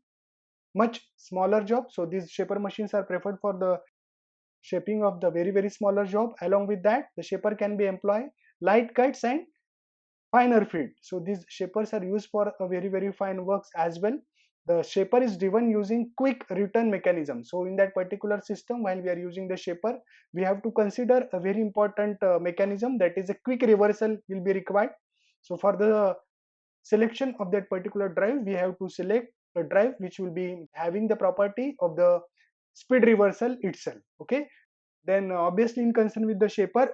much smaller job. So these shaper machines are preferred for the shaping of the very smaller job. Along with that, the shaper can be employed light cuts and finer feed. So these shapers are used for a very fine works as well. The shaper is driven using quick return mechanism. So in that particular system, while we are using the shaper, we have to consider a very important mechanism, that is a quick reversal will be required. So for the selection of that particular drive, we have to select a drive which will be having the property of the speed reversal itself. Okay, then obviously in concern with the shaper,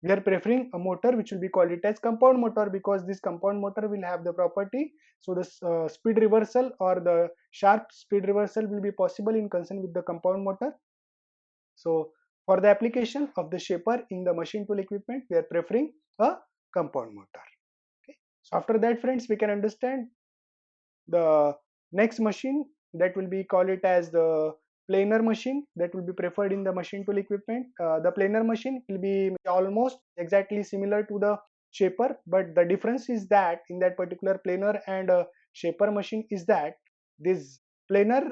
we are preferring a motor which will be called it as compound motor, because this compound motor will have the property, so the speed reversal or the sharp speed reversal will be possible in concern with the compound motor. So for the application of the shaper in the machine tool equipment, we are preferring a compound motor. Okay, so after that friends, we can understand the next machine that will be call it as the planer machine that will be preferred in the machine tool equipment. The planer machine will be almost exactly similar to the shaper, but the difference is that in that particular planer and shaper machine is that this planer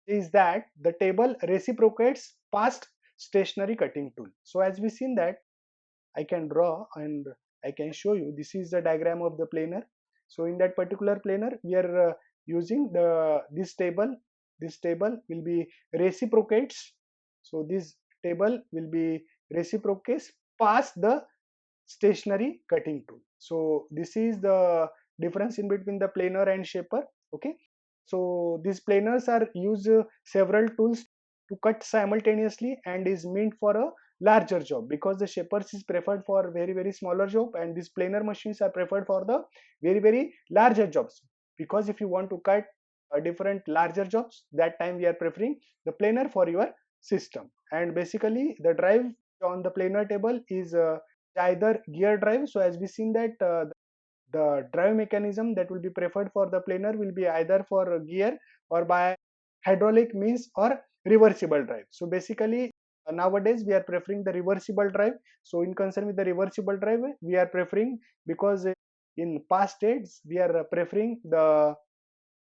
is that the table reciprocates past stationary cutting tool. So as we seen that, I can draw and I can show you. This is the diagram of the planer. So in that particular planer, we are using the this table. This table will be reciprocates. So this table will be reciprocates past the stationary cutting tool. So this is the difference in between the planer and shaper. Okay, so these planers are use several tools to cut simultaneously and is meant for a larger job, because the shapers is preferred for very smaller job, and these planer machines are preferred for the very larger jobs. Because if you want to cut different larger jobs, that time we are preferring the planer for your system. And basically the drive on the planer table is either gear drive. So as we seen that the drive mechanism that will be preferred for the planer will be either for gear or by hydraulic means or reversible drive. So basically nowadays we are preferring the reversible drive. So in concern with the reversible drive, we are preferring, because in past days we are preferring the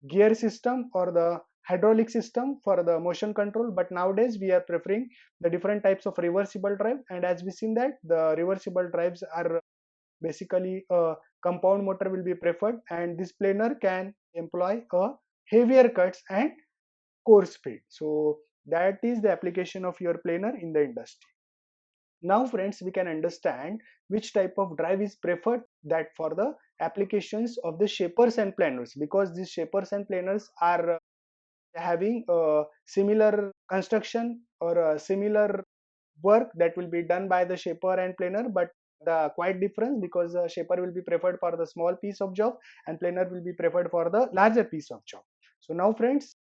gear system or the hydraulic system for the motion control, but nowadays we are preferring the different types of reversible drive. And as we seen that the reversible drives are basically a compound motor will be preferred, and this planer can employ a heavier cuts and coarse speed. So that is the application of your planer in the industry. Now friends, we can understand which type of drive is preferred, that for the applications of the shapers and planers, because these shapers and planers are having a similar construction or a similar work that will be done by the shaper and planer, but the quite difference, because the shaper will be preferred for the small piece of job and planer will be preferred for the larger piece of job. So now friends,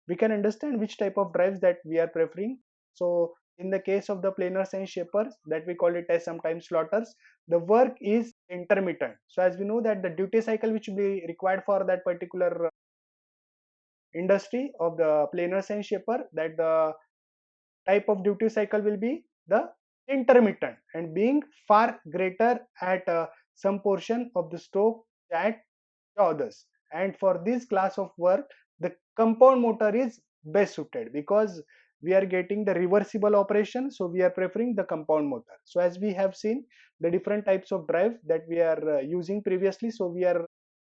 we can understand which type of drives that we are preferring. So in the case of the planers and shapers, that we call it as sometimes slotters, the work is intermittent. So as we know that the duty cycle which will be required for that particular industry of the planers and shaper, that the type of duty cycle will be the intermittent and being far greater at some portion of the stroke at the others. And for this class of work, the compound motor is best suited, because we are getting the reversible operation, so we are preferring the compound motor. So as we have seen the different types of drive that we are using previously, so we are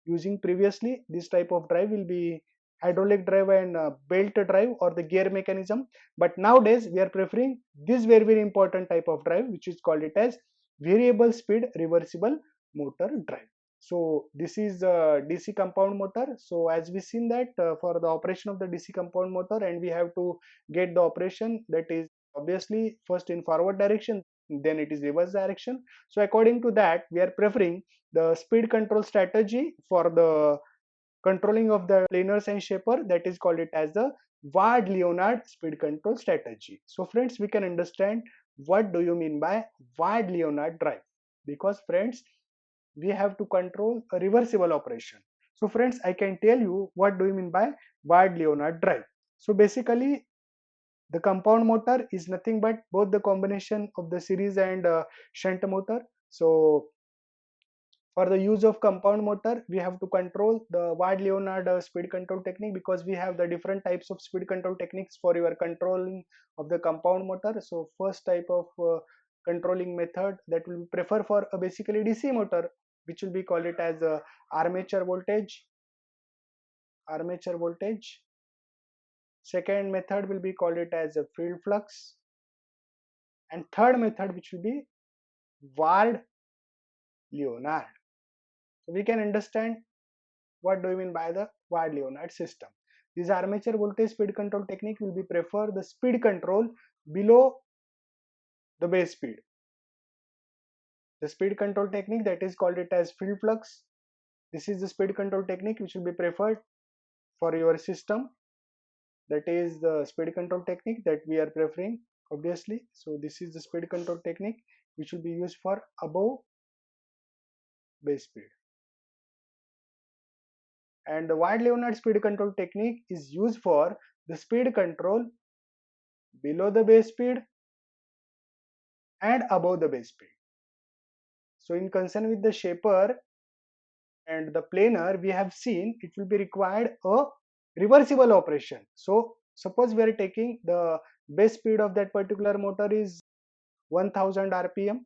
using previously this type of drive will be hydraulic drive and belt drive or the gear mechanism, but nowadays we are preferring this very important type of drive, which is called it as variable speed reversible motor drive. So this is the DC compound motor. So as we seen that for the operation of the DC compound motor, and we have to get the operation that is obviously first in forward direction, then it is reverse direction. So according to that, we are preferring the speed control strategy for the controlling of the planers and shaper, that is called it as the Ward-Leonard speed control strategy. So friends, we can understand what do you mean by Ward-Leonard drive, because friends, we have to control a reversible operation. So friends, I can tell you what do you mean by Ward-Leonard drive. So basically the compound motor is nothing but both the combination of the series and shunt motor. So for the use of compound motor, we have to control the Ward-Leonard speed control technique, because we have the different types of speed control techniques for your controlling of the compound motor. So first type of controlling method that will prefer for a basically DC motor, which will be called it as armature voltage. Armature voltage. Second method will be called it as a field flux, and third method which will be Ward-Leonard. So we can understand What do you mean by the wide Leonard system? This armature voltage speed control technique will be prefer the speed control below the base speed. The speed control technique that is called it as field flux. This is the speed control technique which will be preferred for your system. That is the speed control technique that we are preferring obviously. So this is the speed control technique which will be used for above base speed. And the wide Leonard speed control technique is used for the speed control below the base speed and above the base speed. So in concern with the shaper and the planer, we have seen it will be required a reversible operation. So suppose we are taking the base speed of that particular motor is 1000 rpm,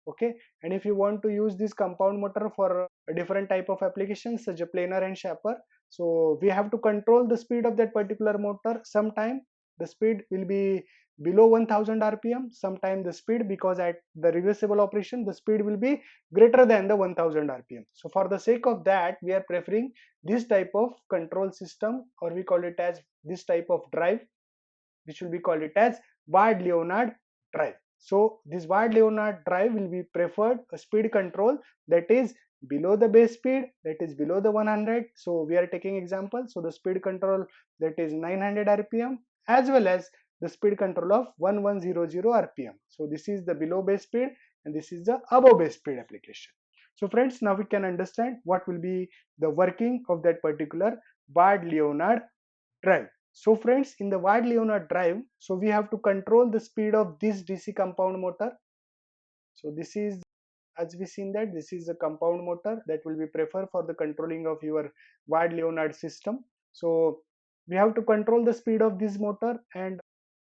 okay, and if you want to use this compound motor for a different type of applications such a planer and shaper, so we have to control the speed of that particular motor. Sometime the speed will be below 1000 rpm, sometime the speed, because at the reversible operation the speed will be greater than the 1000 rpm. So for the sake of that we are preferring this type of control system, or we call it as this type of drive, which will be called it as wide Leonard drive. So this wide Leonard drive will be preferred a speed control that is below the base speed, that is below the 100. So we are taking example. So the speed control that is 900 rpm, as well as the speed control of 1100 rpm. So this is the below base speed and this is the above base speed application. So friends, now we can understand what will be the working of that particular wide Leonard drive. So friends, in the wide Leonard drive, so we have to control the speed of this DC compound motor. So this is, as we seen that this is a compound motor that will be preferred for the controlling of your wide Leonard system. So we have to control the speed of this motor, and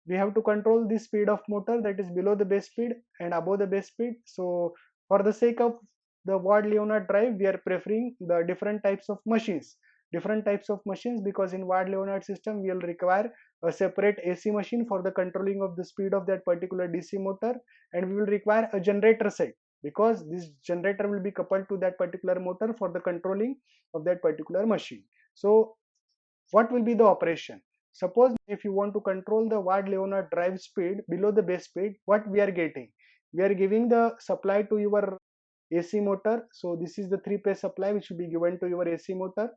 we have to control the speed of motor that is below the base speed and above the base speed. So for the sake of the wide Leonard drive, we are preferring the different types of machines. Because in wide Leonard system we will require a separate AC machine for the controlling of the speed of that particular DC motor, and we will require a generator set because this generator will be coupled to that particular motor for the controlling of that particular machine. So what will be the operation? Suppose if you want to control the wide Leonard drive speed below the base speed, what we are getting? We are giving the supply to your AC motor. So this is the three-phase supply which will be given to your AC motor.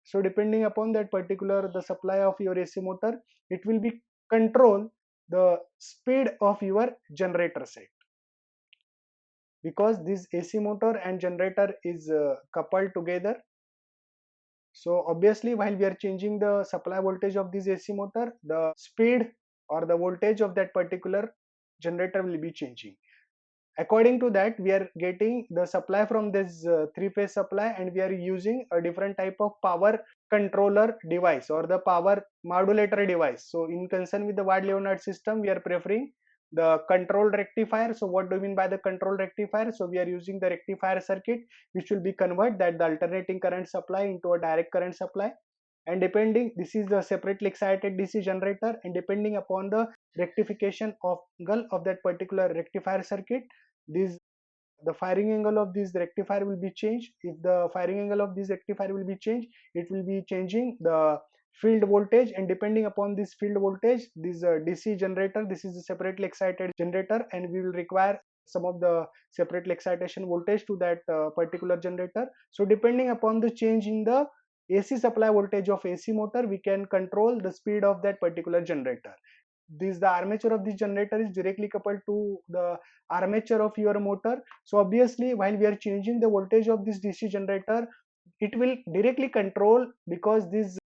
So depending upon that particular the supply of your AC motor, it will be control the speed of your generator set, because this AC motor and generator is coupled together. So obviously while we are changing the supply voltage of this AC motor, the speed or the voltage of that particular generator will be changing. According to that, we are getting the supply from this three-phase supply, and we are using a different type of power controller device or the power modulator device. So in concern with the wide Leonard system, we are preferring the control rectifier. So what do you mean by the control rectifier? So we are using the rectifier circuit which will be convert that the alternating current supply into a direct current supply, and depending, this is the separately excited DC generator, and depending upon the rectification of angle of that particular rectifier circuit, this the firing angle of this rectifier will be changed. If the firing angle of this rectifier will be changed, it will be changing the field voltage, and depending upon this field voltage, this DC generator, this is a separately excited generator, and we will require some of the separately excitation voltage to that particular generator. So depending upon the change in the AC supply voltage of AC motor, we can control the speed of that particular generator. This the armature of this generator is directly coupled to the armature of your motor. So obviously while we are changing the voltage of this DC generator, it will directly control, because this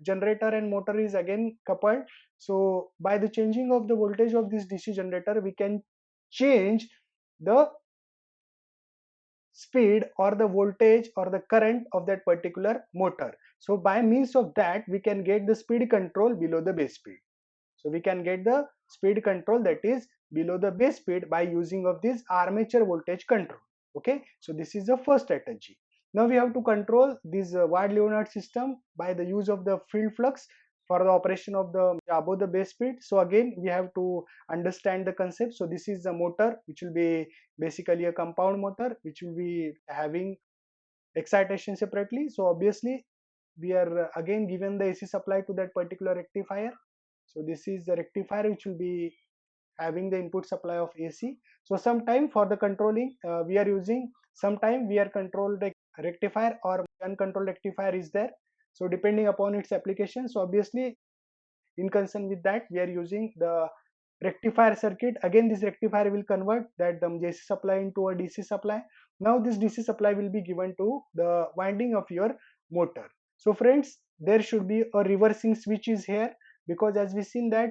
generator and motor is again coupled. So by the changing of the voltage of this DC generator, we can change the speed or the voltage or the current of that particular motor. So by means of that we can get the speed control below the base speed. So we can get the speed control that is below the base speed by using of this armature voltage control. Okay, so this is the first strategy. Now we have to control this wide Leonard system by the use of the field flux for the operation of the above the base speed. So again we have to understand the concept. So this is the motor which will be basically a compound motor which will be having excitation separately. So obviously we are again given the AC supply to that particular rectifier. So this is the rectifier which will be having the input supply of AC. So sometime for the controlling we are using, sometime we are controlled rectifier or uncontrolled rectifier is there. So depending upon its application, so obviously in concern with that we are using the rectifier circuit. Again this rectifier will convert that the AC supply into a DC supply. Now this DC supply will be given to the winding of your motor. So friends, there should be a reversing switch is here, because as we seen that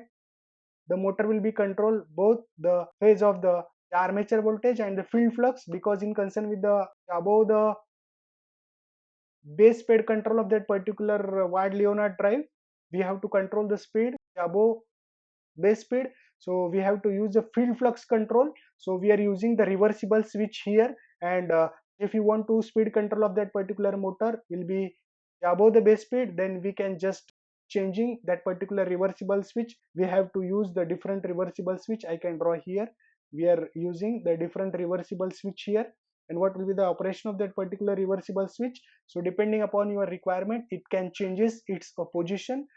the motor will be control both the phase of the armature voltage and the field flux, because in concern with the above the base speed control of that particular wide Leonard drive, we have to control the speed above base speed. So we have to use the field flux control. So we are using the reversible switch here, and if you want to speed control of that particular motor will be above the base speed, then we can just changing that particular reversible switch. We have to use the different reversible switch. I can draw here. We are using the different reversible switch here, and what will be the operation of that particular reversible switch? So depending upon your requirement, it can changes its position.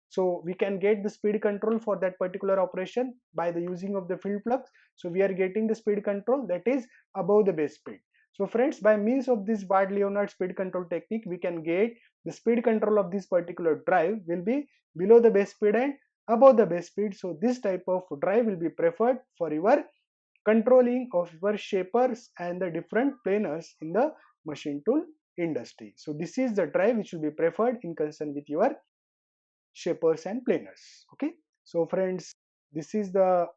So we can get the speed control for that particular operation by the using of the field flux. So we are getting the speed control that is above the base speed. So friends, by means of this wide Leonard speed control technique, we can get the speed control of this particular drive will be below the base speed and above the base speed. So this type of drive will be preferred for your controlling of your shapers and the different planers in the machine tool industry. So this is the drive which will be preferred in concern with your shapers and planers. Okay, so friends, this is the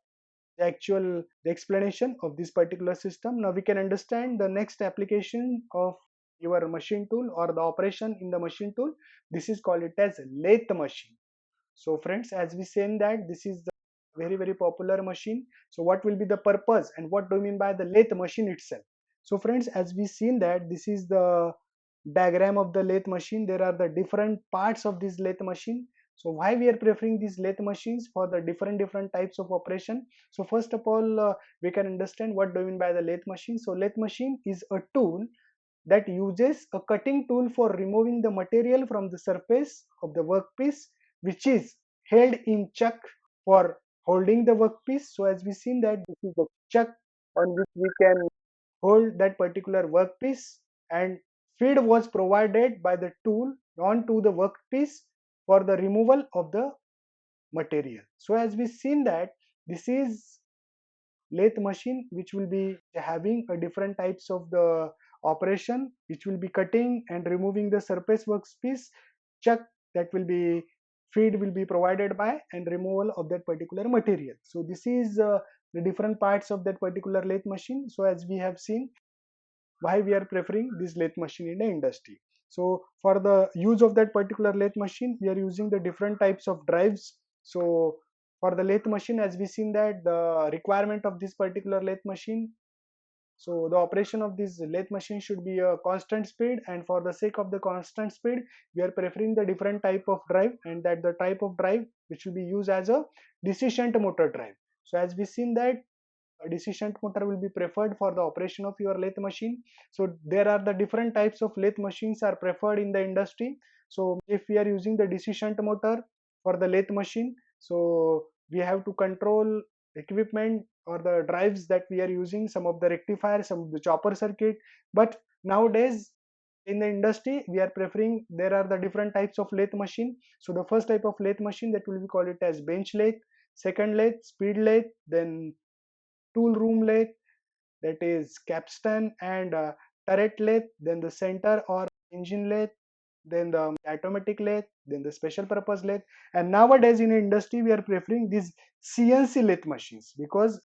actual explanation of this particular system. Now we can understand the next application of your machine tool or the operation in the machine tool. This is called it as lathe machine. So friends, as we said that this is the very popular machine. So what will be the purpose and what do you mean by the lathe machine itself? So friends, as we seen that this is the diagram of the lathe machine. There are the different parts of this lathe machine. So why we are preferring these lathe machines for the different types of operation? So first of all, we can understand what do you mean by the lathe machine. So lathe machine is a tool that uses a cutting tool for removing the material from the surface of the workpiece, which is held in chuck for holding the workpiece. So as we seen that this is the chuck on which we can hold that particular workpiece, and feed was provided by the tool onto the workpiece for the removal of the material. So as we seen that this is lathe machine which will be having a different types of the operation, which will be cutting and removing the surface workpiece. Chuck that will be feed will be provided by and removal of that particular material. So this is the different parts of that particular lathe machine. So as we have seen why we are preferring this lathe machine in the industry. So for the use of that particular lathe machine, we are using the different types of drives. So for the lathe machine, as we seen that the requirement of this particular lathe machine, so the operation of this lathe machine should be a constant speed, and for the sake of the constant speed, we are preferring the different type of drive, and that the type of drive which will be used as a DC shunt motor drive. So as we seen that a DC shunt motor will be preferred for the operation of your lathe machine. So there are the different types of lathe machines are preferred in the industry. So if we are using the DC shunt motor for the lathe machine, so we have to control equipment or the drives that we are using, some of the rectifiers, some of the chopper circuit. But nowadays in the industry we are preferring, there are the different types of lathe machine. So the first type of lathe machine that will be called it as bench lathe, second lathe speed lathe, then tool room lathe, that is capstan and turret lathe, then the center or engine lathe, then the automatic lathe, then the special purpose lathe. And nowadays in industry we are preferring these CNC lathe machines, because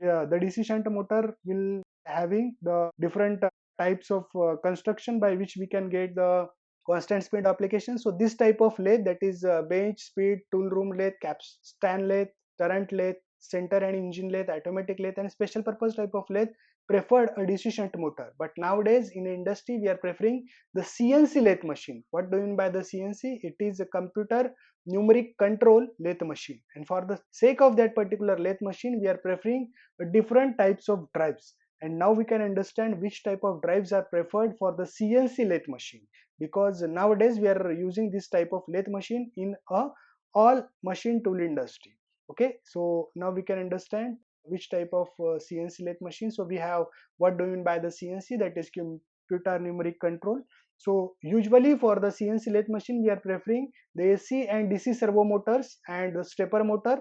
the DC shunt motor will having the different types of construction by which we can get the constant speed application. So this type of lathe, that is bench, speed, tool room lathe, capstan lathe, turret lathe, center and engine lathe, automatic lathe, and special purpose type of lathe preferred a DC shunt motor. But nowadays in industry we are preferring the CNC lathe machine. What do you mean by the CNC? It is a computer numeric control lathe machine, and for the sake of that particular lathe machine we are preferring different types of drives. And now we can understand which type of drives are preferred for the CNC lathe machine, because nowadays we are using this type of lathe machine in a all machine tool industry. Okay, so now we can understand which type of CNC lathe machine. So we have, what do you mean by the CNC? That is computer numeric control. So usually for the CNC lathe machine we are preferring the AC and DC servo motors and the stepper motor,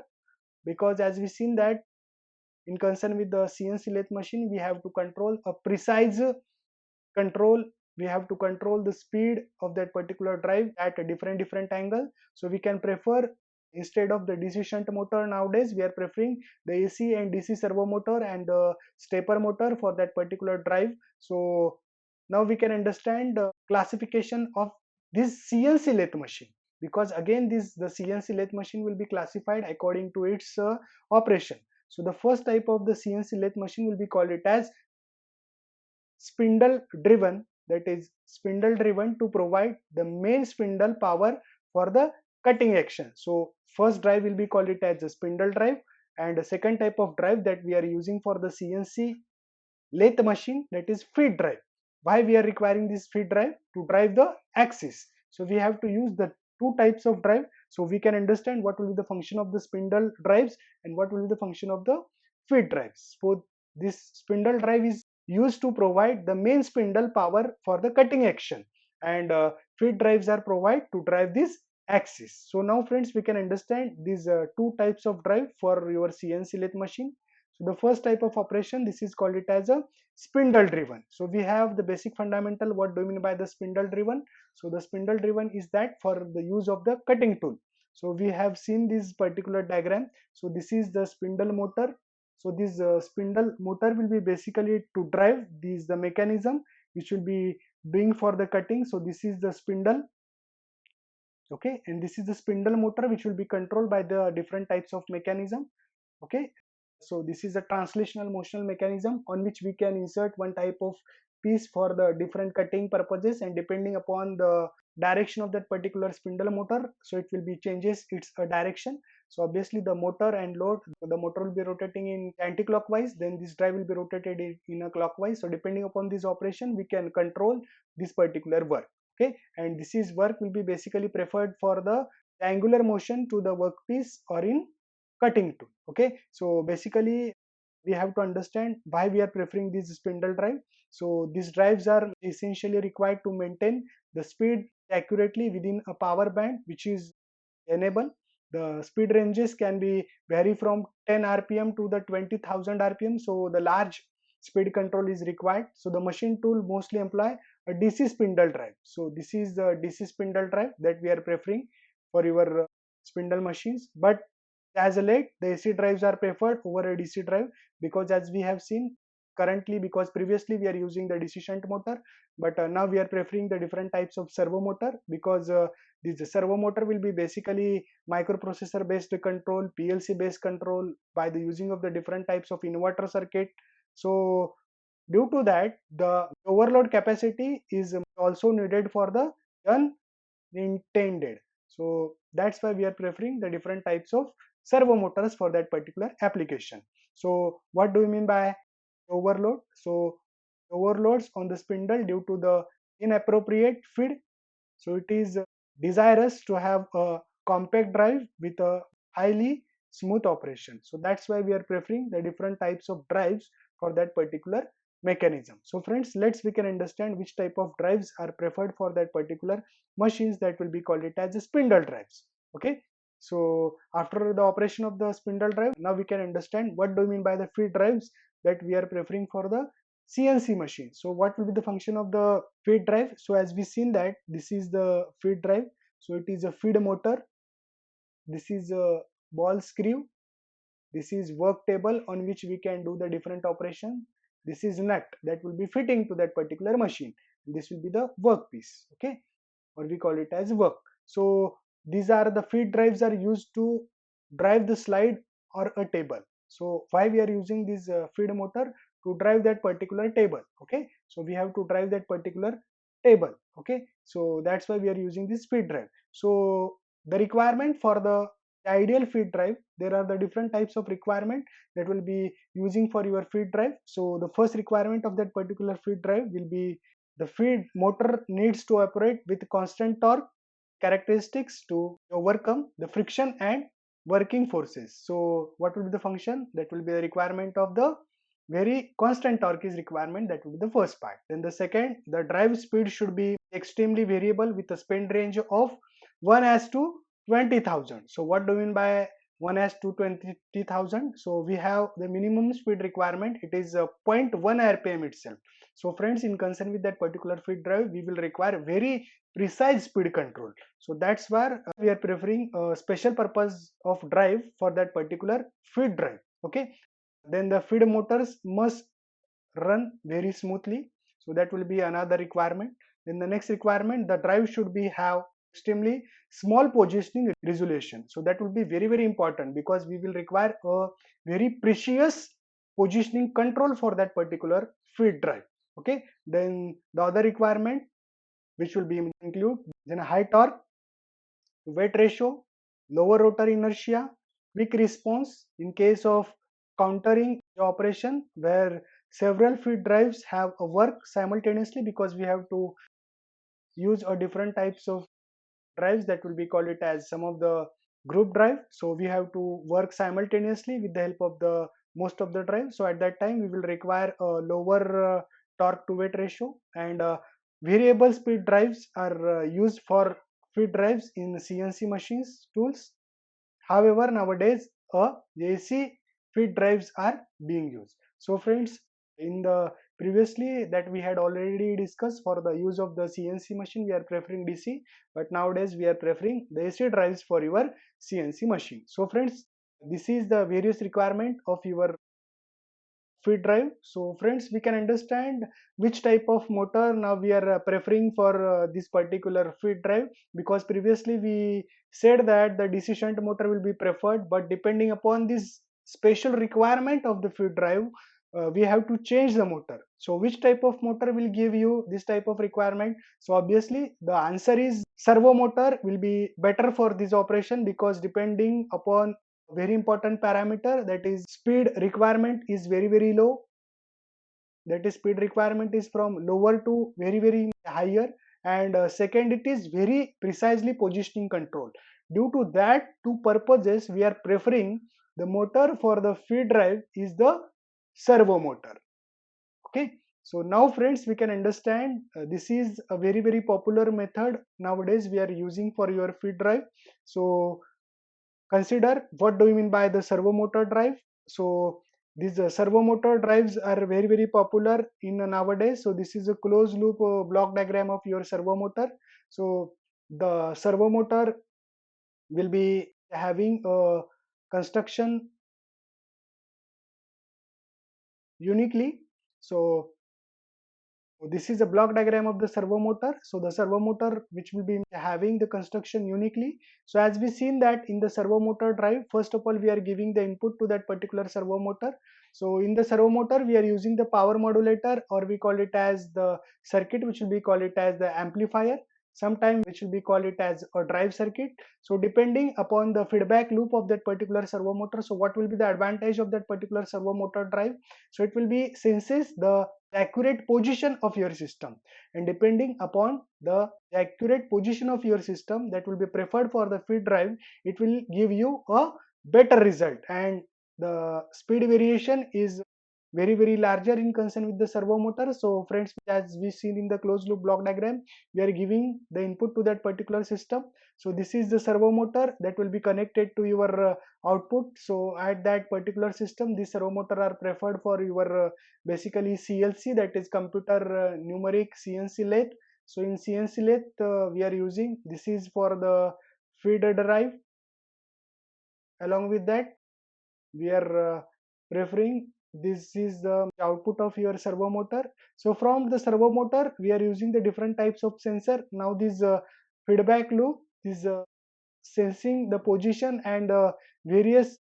because as we seen that in concern with the CNC lathe machine we have to control a precise control, we have to control the speed of that particular drive at a different angle. So we can prefer, instead of the DC shunt motor, nowadays we are preferring the AC and DC servo motor and the stepper motor for that particular drive. So now we can understand the classification of this CNC lathe machine, because again this the CNC lathe machine will be classified according to its operation. So the first type of the CNC lathe machine will be called it as spindle driven, that is spindle driven to provide the main spindle power for the cutting action. So first drive will be called it as a spindle drive, and the second type of drive that we are using for the CNC lathe machine, that is feed drive. Why we are requiring this feed drive? To drive the axis. So we have to use the two types of drive, so we can understand what will be the function of the spindle drives and what will be the function of the feed drives. So this spindle drive is used to provide the main spindle power for the cutting action, and feed drives are provided to drive this axis. So now friends, we can understand these two types of drive for your CNC lathe machine. So the first type of operation, this is called it as a spindle driven. So we have the basic fundamental, what do you mean by the spindle driven? So the spindle driven is that for the use of the cutting tool. So we have seen this particular diagram. So this is the spindle motor. So this spindle motor will be basically to drive this the mechanism which will be doing for the cutting. So this is the spindle, okay, and this is the spindle motor which will be controlled by the different types of mechanism. Okay, so this is a translational motional mechanism on which we can insert one type of piece for the different cutting purposes, and depending upon the direction of that particular spindle motor, so it will be changes its direction. So obviously the motor and load, the motor will be rotating in anti-clockwise, then this drive will be rotated in a clockwise. So depending upon this operation we can control this particular work. Okay, and this is work will be basically preferred for the angular motion to the workpiece or in cutting tool. Okay, so basically we have to understand why we are preferring this spindle drive. So these drives are essentially required to maintain the speed accurately within a power band which is enable. The speed ranges can be vary from 10 rpm to the 20,000 rpm, so the large speed control is required. So the machine tool mostly employ a DC spindle drive. So this is the DC spindle drive that we are preferring for your spindle machines. But as a late, the AC drives are preferred over a DC drive, because as we have seen currently, because previously we are using the DC shunt motor, but now we are preferring the different types of servo motor, because this servo motor will be basically microprocessor based control, PLC based control by the using of the different types of inverter circuit. So due to that, the overload capacity is also needed for the unintended. So that's why we are preferring the different types of servo motors for that particular application. So what do we mean by overload? So overloads on the spindle due to the inappropriate feed. So it is desirous to have a compact drive with a highly smooth operation. So that's why we are preferring the different types of drives for that particular mechanism. So friends, we can understand which type of drives are preferred for that particular machines, that will be called it as the spindle drives. Okay, so after the operation of the spindle drive, now we can understand what do you mean by the feed drives that we are preferring for the CNC machine. So what will be the function of the feed drive? So as we seen that this is the feed drive. So it is a feed motor, this is a ball screw, this is work table on which we can do the different operation, this is nut that will be fitting to that particular machine, this will be the workpiece. Okay, or we call it as work. So these are the feed drives are used to drive the slide or a table. So why we are using this feed motor? To drive that particular table. Okay, so we have to drive that particular table. Okay, so that's why we are using this feed drive. So the requirement for the The ideal feed drive, there are the different types of requirement that will be using for your feed drive. So the first requirement of that particular feed drive will be the feed motor needs to operate with constant torque characteristics to overcome the friction and working forces. So what will be the function? That will be the requirement of the very constant torque is requirement. That will be the first part. Then the second, the drive speed should be extremely variable with a spin range of 1 as to 20,000. So what do you mean by 1 as to 20,000? So we have the minimum speed requirement. It is zero point 0.1 rpm itself. So friends, in concern with that particular feed drive, we will require very precise speed control. So that's where we are preferring a special purpose of drive for that particular feed drive. Okay. Then the feed motors must run very smoothly. So that will be another requirement. Then the next requirement, the drive should be have extremely small positioning resolution. So that will be very very important because we will require a very precious positioning control for that particular feed drive. Okay. Then the other requirement which will be include then high torque, weight ratio, lower rotor inertia, quick response in case of countering the operation where several feed drives have a work simultaneously because we have to use a different types of drives that will be called it as some of the group drive. So we have to work simultaneously with the help of the most of the drive. So at that time we will require a lower torque to weight ratio, and variable speed drives are used for feed drives in CNC machines tools. However, nowadays AC feed drives are being used. So friends, in the previously that we had already discussed, for the use of the CNC machine we are preferring DC, but nowadays we are preferring the AC drives for your CNC machine. So friends, this is the various requirement of your feed drive. So friends, we can understand which type of motor now we are preferring for this particular feed drive, because previously we said that the DC shunt motor will be preferred, but depending upon this special requirement of the feed drive, we have to change the motor. So which type of motor will give you this type of requirement? So obviously the answer is servo motor will be better for this operation, because depending upon very important parameter, that is speed requirement is very very low. That is speed requirement is from lower to very very higher, and second, it is very precisely positioning control. Due to that two purposes, we are preferring the motor for the feed drive is the servo motor. Okay. So now friends, we can understand this is a very very popular method nowadays we are using for your feed drive. So consider what do you mean by the servo motor drive. So these servo motor drives are very very popular in nowadays. So this is a closed loop block diagram of your servo motor. So the servo motor will be having a construction uniquely. So this is a block diagram of the servo motor. So the servo motor which will be having the construction uniquely. So as we seen that in the servo motor drive, first of all we are giving the input to that particular servo motor. So in the servo motor we are using the power modulator, or we call it as the circuit which will be called it as the amplifier, sometime which will be called it as a drive circuit. So depending upon the feedback loop of that particular servo motor, so what will be the advantage of that particular servo motor drive? So it will be senses the accurate position of your system, and depending upon the accurate position of your system that will be preferred for the feed drive, it will give you a better result, and the speed variation is very very larger in concern with the servo motor. So friends, as we seen in the closed loop block diagram, we are giving the input to that particular system. So this is the servo motor that will be connected to your output. So at that particular system, this servo motor are preferred for your basically CLC, that is computer numeric CNC lathe. So in CNC lathe we are using, this is for the feeder drive. Along with that, we are preferring, this is the output of your servo motor. So from the servo motor we are using the different types of sensor. Now this feedback loop is sensing the position and various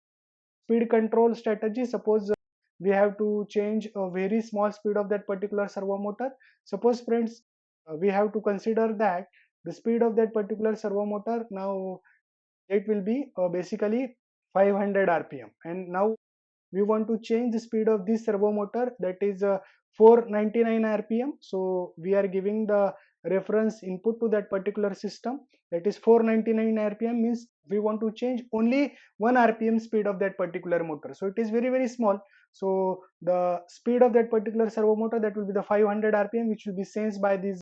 speed control strategy. Suppose we have to change a very small speed of that particular servo motor. Suppose friends, we have to consider that the speed of that particular servo motor now it will be basically 500 rpm. And now we want to change the speed of this servo motor, that is 499 rpm. So we are giving the reference input to that particular system, that is 499 rpm, means we want to change only 1 rpm speed of that particular motor. So it is very very small. So the speed of that particular servo motor, that will be the 500 rpm, which will be sensed by this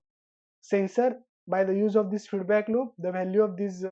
sensor. By the use of this feedback loop, the value of this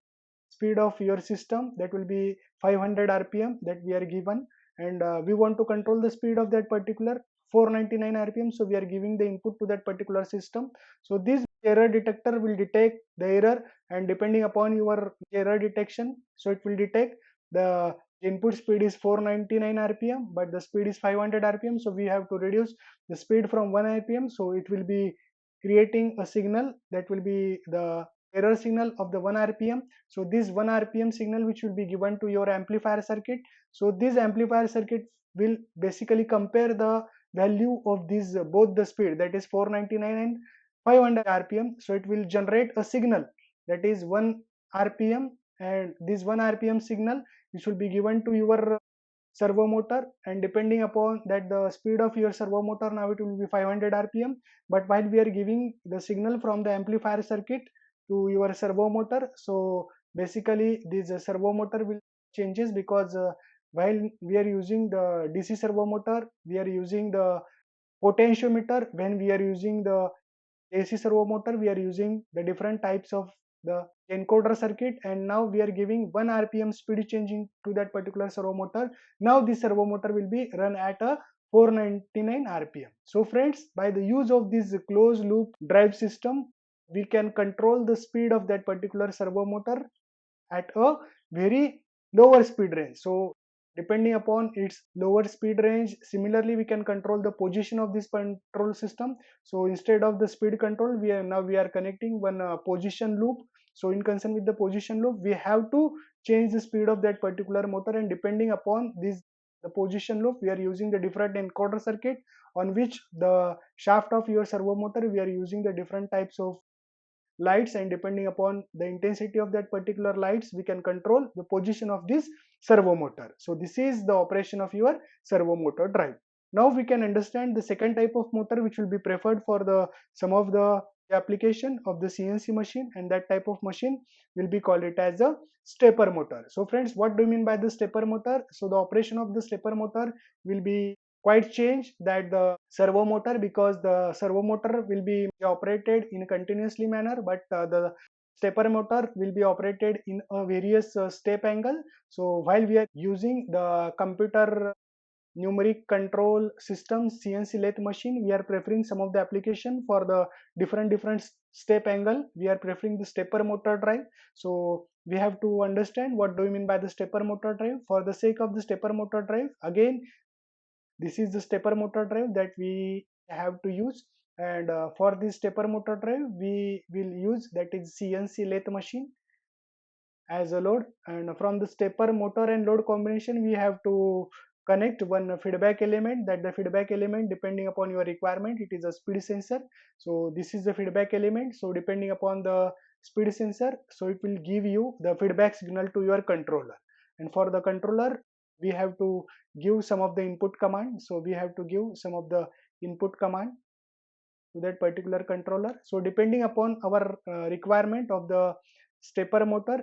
speed of your system, that will be 500 rpm that we are given. And we want to control the speed of that particular 499 rpm, so we are giving the input to that particular system. So this error detector will detect the error, and depending upon your error detection, so it will detect the input speed is 499 rpm but the speed is 500 rpm, so we have to reduce the speed from 1 rpm. So it will be creating a signal that will be the error signal of the 1 rpm. So this 1 rpm signal which will be given to your amplifier circuit. So this amplifier circuit will basically compare the value of these both the speed, that is 499 and 500 rpm. So it will generate a signal that is 1 rpm, and this 1 rpm signal which will be given to your servo motor, and depending upon that the speed of your servo motor, now it will be 500 rpm. But while we are giving the signal from the amplifier circuit to your servo motor, so basically this servo motor will changes, because while we are using the dc servo motor, we are using the potentiometer. When we are using the AC servo motor, we are using the different types of the encoder circuit, and now we are giving 1 rpm speed changing to that particular servo motor. Now this servo motor will be run at a 499 rpm. So friends, by the use of this closed loop drive system, we can control the speed of that particular servo motor at a very lower speed range. So depending upon its lower speed range, similarly we can control the position of this control system. So instead of the speed control, we are connecting one position loop. So in concern with the position loop, we have to change the speed of that particular motor, and depending upon this the position loop, we are using the different encoder circuit on which the shaft of your servo motor, we are using the different types of lights, and depending upon the intensity of that particular lights, we can control the position of this servo motor. So this is the operation of your servo motor drive. Now we can understand the second type of motor which will be preferred for the some of the application of the CNC machine, and that type of machine will be called it as a stepper motor. So friends, what do you mean by the stepper motor? So the operation of the stepper motor will be quite change that the servo motor, because the servo motor will be operated in a continuously manner, but the stepper motor will be operated in a various step angle. So while we are using the computer numeric control system CNC lathe machine, we are preferring some of the application for the different step angle. We are preferring the stepper motor drive. So we have to understand what do you mean by the stepper motor drive. For the sake of the stepper motor drive, again this is the stepper motor drive that we have to use. And for this stepper motor drive, we will use that is CNC lathe machine as a load. And from the stepper motor and load combination, we have to connect one feedback element, that the feedback element, depending upon your requirement, it is a speed sensor. So this is the feedback element. So depending upon the speed sensor, so it will give you the feedback signal to your controller. And for the controller, we have to give some of the input command. So we have to give some of the input command to that particular controller. So depending upon our requirement of the stepper motor,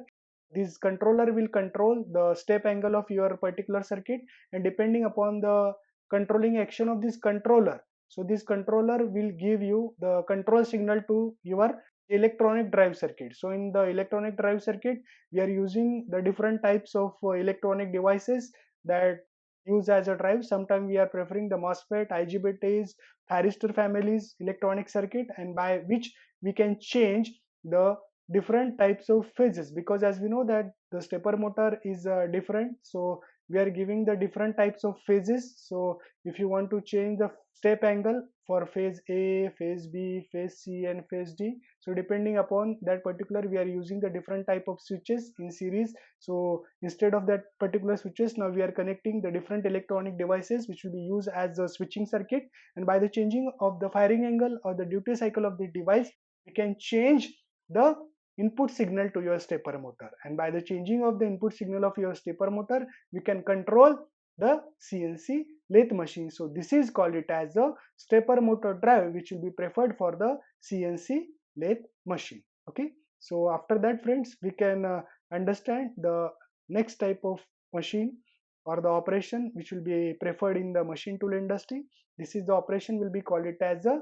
this controller will control the step angle of your particular circuit, and depending upon the controlling action of this controller, so this controller will give you the control signal to your electronic drive circuit. So in the electronic drive circuit, we are using the different types of electronic devices that use as a drive. Sometimes we are preferring the MOSFET, IGBTs, thyristor families electronic circuit, and by which we can change the different types of phases, because as we know that the stepper motor is different. So we are giving the different types of phases. So if you want to change the step angle for phase A, phase B, phase C, and phase D, so depending upon that particular, we are using the different type of switches in series. So instead of that particular switches, now we are connecting the different electronic devices which will be used as a switching circuit, and by the changing of the firing angle or the duty cycle of the device, we can change the input signal to your stepper motor, and by the changing of the input signal of your stepper motor we can control the CNC lathe machine. So this is called it as the stepper motor drive, which will be preferred for the CNC lathe machine. Okay, so after that friends, we can understand the next type of machine or the operation which will be preferred in the machine tool industry. This is the operation will be called it as a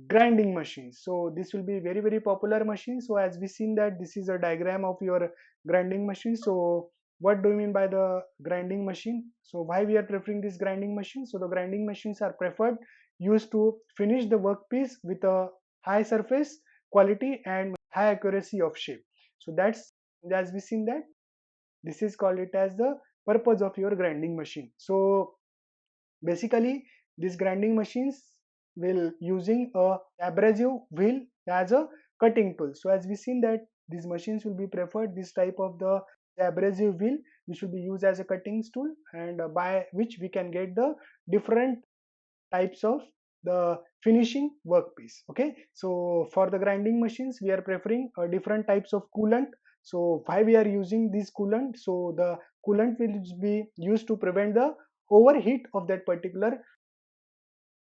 grinding machine. So this will be very popular machine. So as we seen that this is a diagram of your grinding machine. So what do you mean by the grinding machine? So why we are preferring this grinding machine? So the grinding machines are preferred, used to finish the workpiece with a high surface quality and high accuracy of shape. So that's, as we seen that this is called it as the purpose of your grinding machine. So basically these grinding machines will using a abrasive wheel as a cutting tool. So as we seen that these machines will be preferred this type of the abrasive wheel which will be used as a cutting tool, and by which we can get the different types of the finishing workpiece. Okay, so for the grinding machines we are preferring different types of coolant. So why we are using this coolant? So the coolant will be used to prevent the overheat of that particular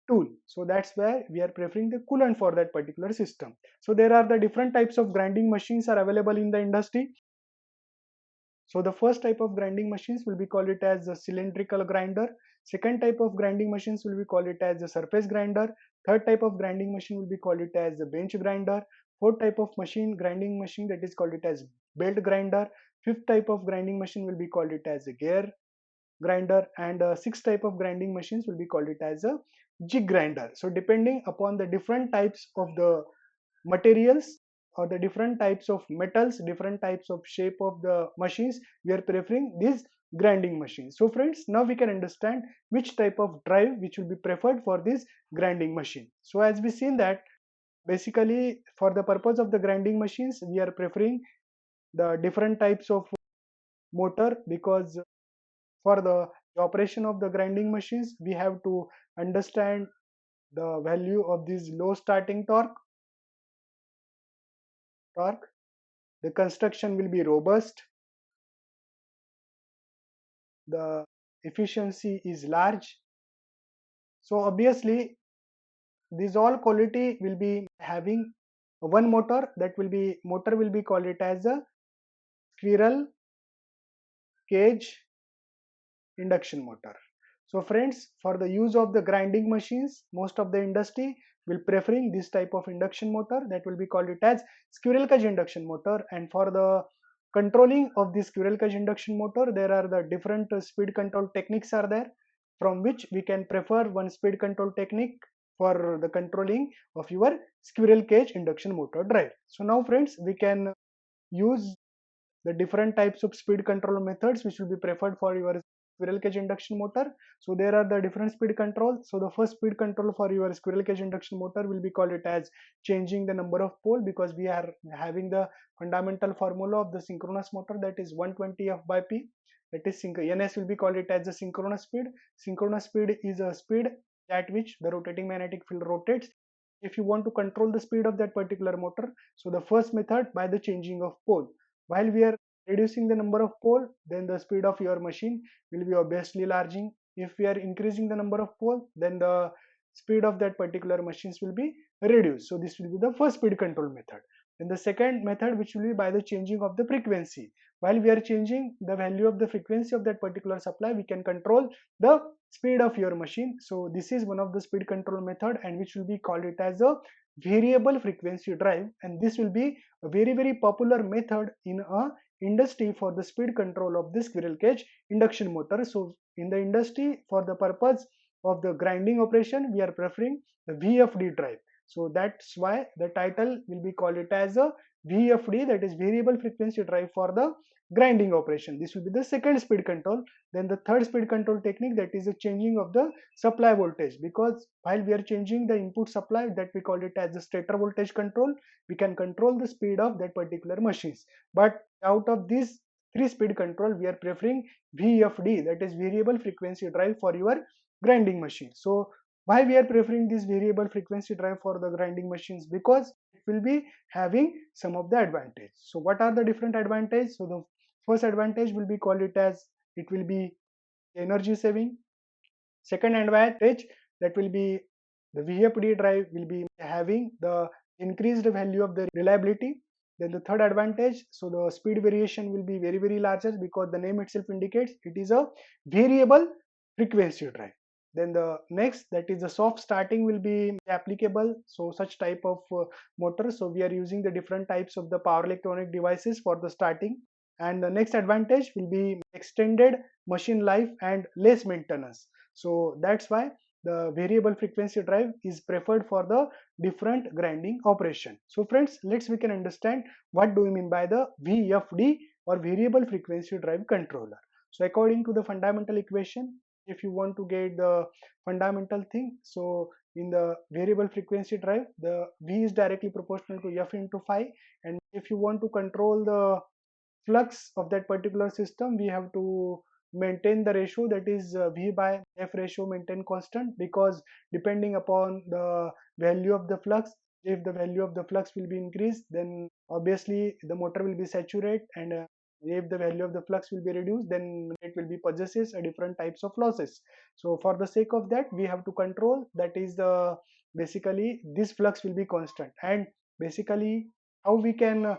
tool. So that's why we are preferring the coolant for that particular system. So there are the different types of grinding machines are available in the industry. So the first type of grinding machines will be called it as a cylindrical grinder. Second type of grinding machines will be called it as a surface grinder. Third type of grinding machine will be called it as a bench grinder. Fourth type of grinding machine, that is called it as belt grinder. Fifth type of grinding machine will be called it as a gear grinder, and sixth type of grinding machines will be called it as a jig grinder. So depending upon the different types of the materials or the different types of metals, different types of shape of the machines, we are preferring these grinding machines. So friends, now we can understand which type of drive which will be preferred for this grinding machine. So as we seen that basically for the purpose of the grinding machines we are preferring the different types of motor, because for the operation of the grinding machines we have to understand the value of this low starting torque. The construction will be robust, the efficiency is large. So obviously these all quality will be having one motor, that will be motor will be called it as a squirrel cage induction motor. So friends, for the use of the grinding machines, most of the industry will preferring this type of induction motor, that will be called it as squirrel cage induction motor. And for the controlling of this squirrel cage induction motor, there are the different speed control techniques are there, from which we can prefer one speed control technique for the controlling of your squirrel cage induction motor drive. So now friends, we can use the different types of speed control methods which will be preferred for your squirrel cage induction motor. So there are the different speed control. So the first speed control for your squirrel cage induction motor will be called it as changing the number of pole, because we are having the fundamental formula of the synchronous motor, that is 120 F by P, that is ns will be called it as the synchronous speed. Synchronous speed is a speed at which the rotating magnetic field rotates. If you want to control the speed of that particular motor, so the first method by the changing of pole. While we are reducing the number of pole, then the speed of your machine will be obviously larging. If we are increasing the number of pole, then the speed of that particular machines will be reduced. So this will be the first speed control method. Then the second method, which will be by the changing of the frequency. While we are changing the value of the frequency of that particular supply, we can control the speed of your machine. So this is one of the speed control method, and which will be called it as a variable frequency drive, and this will be a very popular method in a industry for the speed control of the squirrel cage induction motor. So in the industry, for the purpose of the grinding operation, we are preferring the VFD drive. So that's why the title will be called it as a VFD, that is variable frequency drive for the grinding operation. This will be the second speed control. Then the third speed control technique, that is the changing of the supply voltage, because while we are changing the input supply, that we call it as the stator voltage control, we can control the speed of that particular machines. But out of these three speed control, we are preferring VFD, that is variable frequency drive for your grinding machine. So why we are preferring this variable frequency drive for the grinding machines? Because it will be having some of the advantage. So what are the different advantages? So the first advantage will be called it as, it will be energy saving. Second advantage, that will be the VFD drive will be having the increased value of the reliability. Then the third advantage, so the speed variation will be very very larger, because the name itself indicates it is a variable frequency drive. Then the next, that is the soft starting will be applicable. So such type of motor, so we are using the different types of the power electronic devices for the starting. And the next advantage will be extended machine life and less maintenance. So that's why the variable frequency drive is preferred for the different grinding operation. So friends, we can understand what do we mean by the VFD or variable frequency drive controller. So according to the fundamental equation, if you want to get the fundamental thing, so in the variable frequency drive, the V is directly proportional to F into phi, and if you want to control the flux of that particular system, we have to maintain the ratio, that is V by F ratio maintain constant, because depending upon the value of the flux, if the value of the flux will be increased, then obviously the motor will be saturate, and if the value of the flux will be reduced, then it will be possesses a different types of losses. So for the sake of that, we have to control, that is the basically this flux will be constant. And basically how we can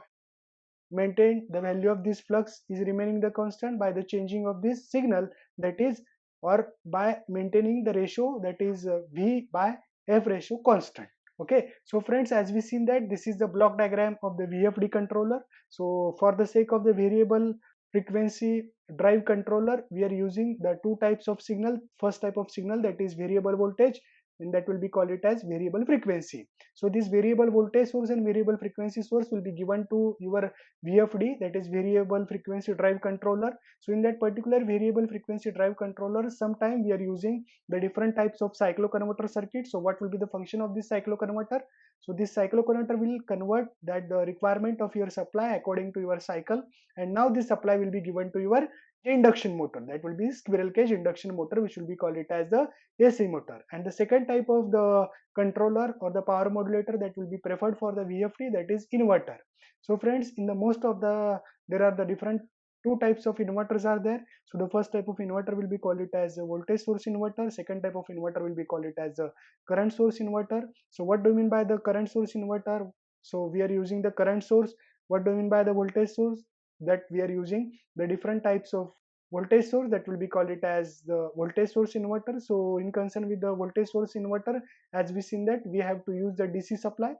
maintain the value of this flux is remaining the constant by the changing of this signal, that is, or by maintaining the ratio, that is V by F ratio constant. Okay, so friends, as we seen that this is the block diagram of the VFD controller. So for the sake of the variable frequency drive controller, we are using the two types of signal. First type of signal, that is variable voltage, and that will be called it as variable frequency. So this variable voltage source and variable frequency source will be given to your VFD, that is variable frequency drive controller. So in that particular variable frequency drive controller, sometime we are using the different types of cycloconverter circuit. So what will be the function of this cycloconverter? So this cycloconverter will convert that the requirement of your supply according to your cycle, and now this supply will be given to your induction motor, that will be squirrel cage induction motor, which will be called it as the AC motor. And the second type of the controller or the power modulator that will be preferred for the VFD, that is inverter. So friends, in the most of the, there are the different two types of inverters are there. So the first type of inverter will be called it as a voltage source inverter. Second type of inverter will be called it as a current source inverter. So what do you mean by the current source inverter? So we are using the current source. What do you mean by the voltage source? That we are using the different types of voltage source, that will be called it as the voltage source inverter. So in concern with the voltage source inverter, as we seen that we have to use the DC supply,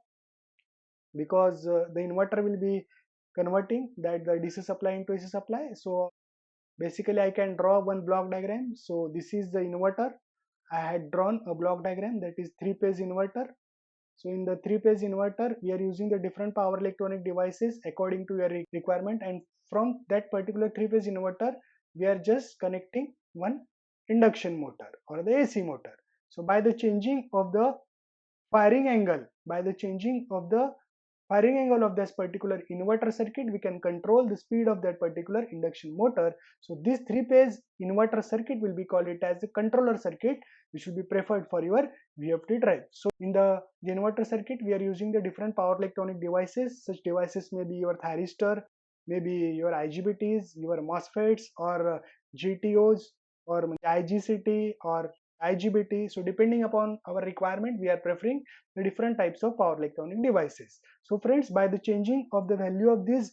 because the inverter will be converting that the DC supply into AC supply. So basically I can draw one block diagram. So this is the inverter. I had drawn a block diagram, that is three-phase inverter. So in the three-phase inverter, we are using the different power electronic devices according to your requirement, and from that particular three-phase inverter, we are just connecting one induction motor or the AC motor. So by the changing of the firing angle, by the changing of the firing angle of this particular inverter circuit, we can control the speed of that particular induction motor. So this three-phase inverter circuit will be called it as the controller circuit, which will be preferred for your VFD drive. So in the inverter circuit, we are using the different power electronic devices. Such devices may be your thyristor, maybe your IGBTs, your MOSFETs, or GTOs, or IGCT, or IGBT. So depending upon our requirement, we are preferring the different types of power electronic devices. So friends, by the changing of the value of this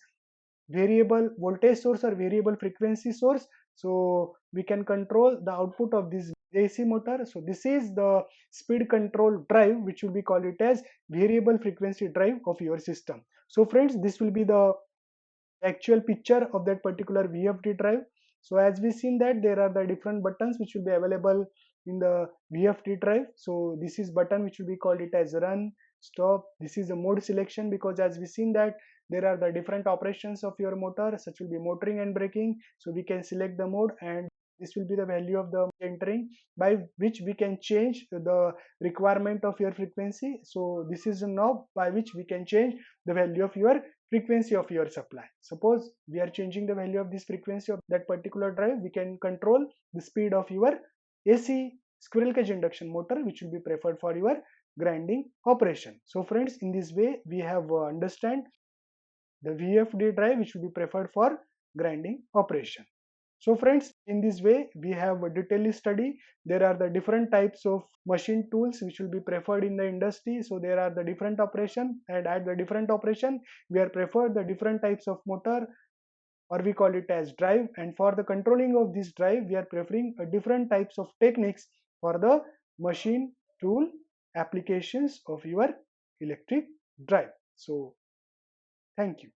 variable voltage source or variable frequency source, so we can control the output of this AC motor. So this is the speed control drive, which will be called it as variable frequency drive of your system. So friends, this will be the actual picture of that particular VFD drive. So as we seen that there are the different buttons which will be available in the VFD drive. So this is button which will be called it as run, stop. This is a mode selection, because as we seen that there are the different operations of your motor, such will be motoring and braking. So we can select the mode, and this will be the value of the entering, by which we can change the requirement of your frequency. So this is a knob by which we can change the value of your frequency of your supply. Suppose we are changing the value of this frequency of that particular drive, we can control the speed of your AC squirrel cage induction motor, which will be preferred for your grinding operation. So friends, in this way we have understand the VFD drive which will be preferred for grinding operation. So friends, in this way we have a detailed study. There are the different types of machine tools which will be preferred in the industry. So there are the different operation, and at the different operation we are preferred the different types of motor, or we call it as drive, and for the controlling of this drive we are preferring a different types of techniques for the machine tool applications of your electric drive. So thank you.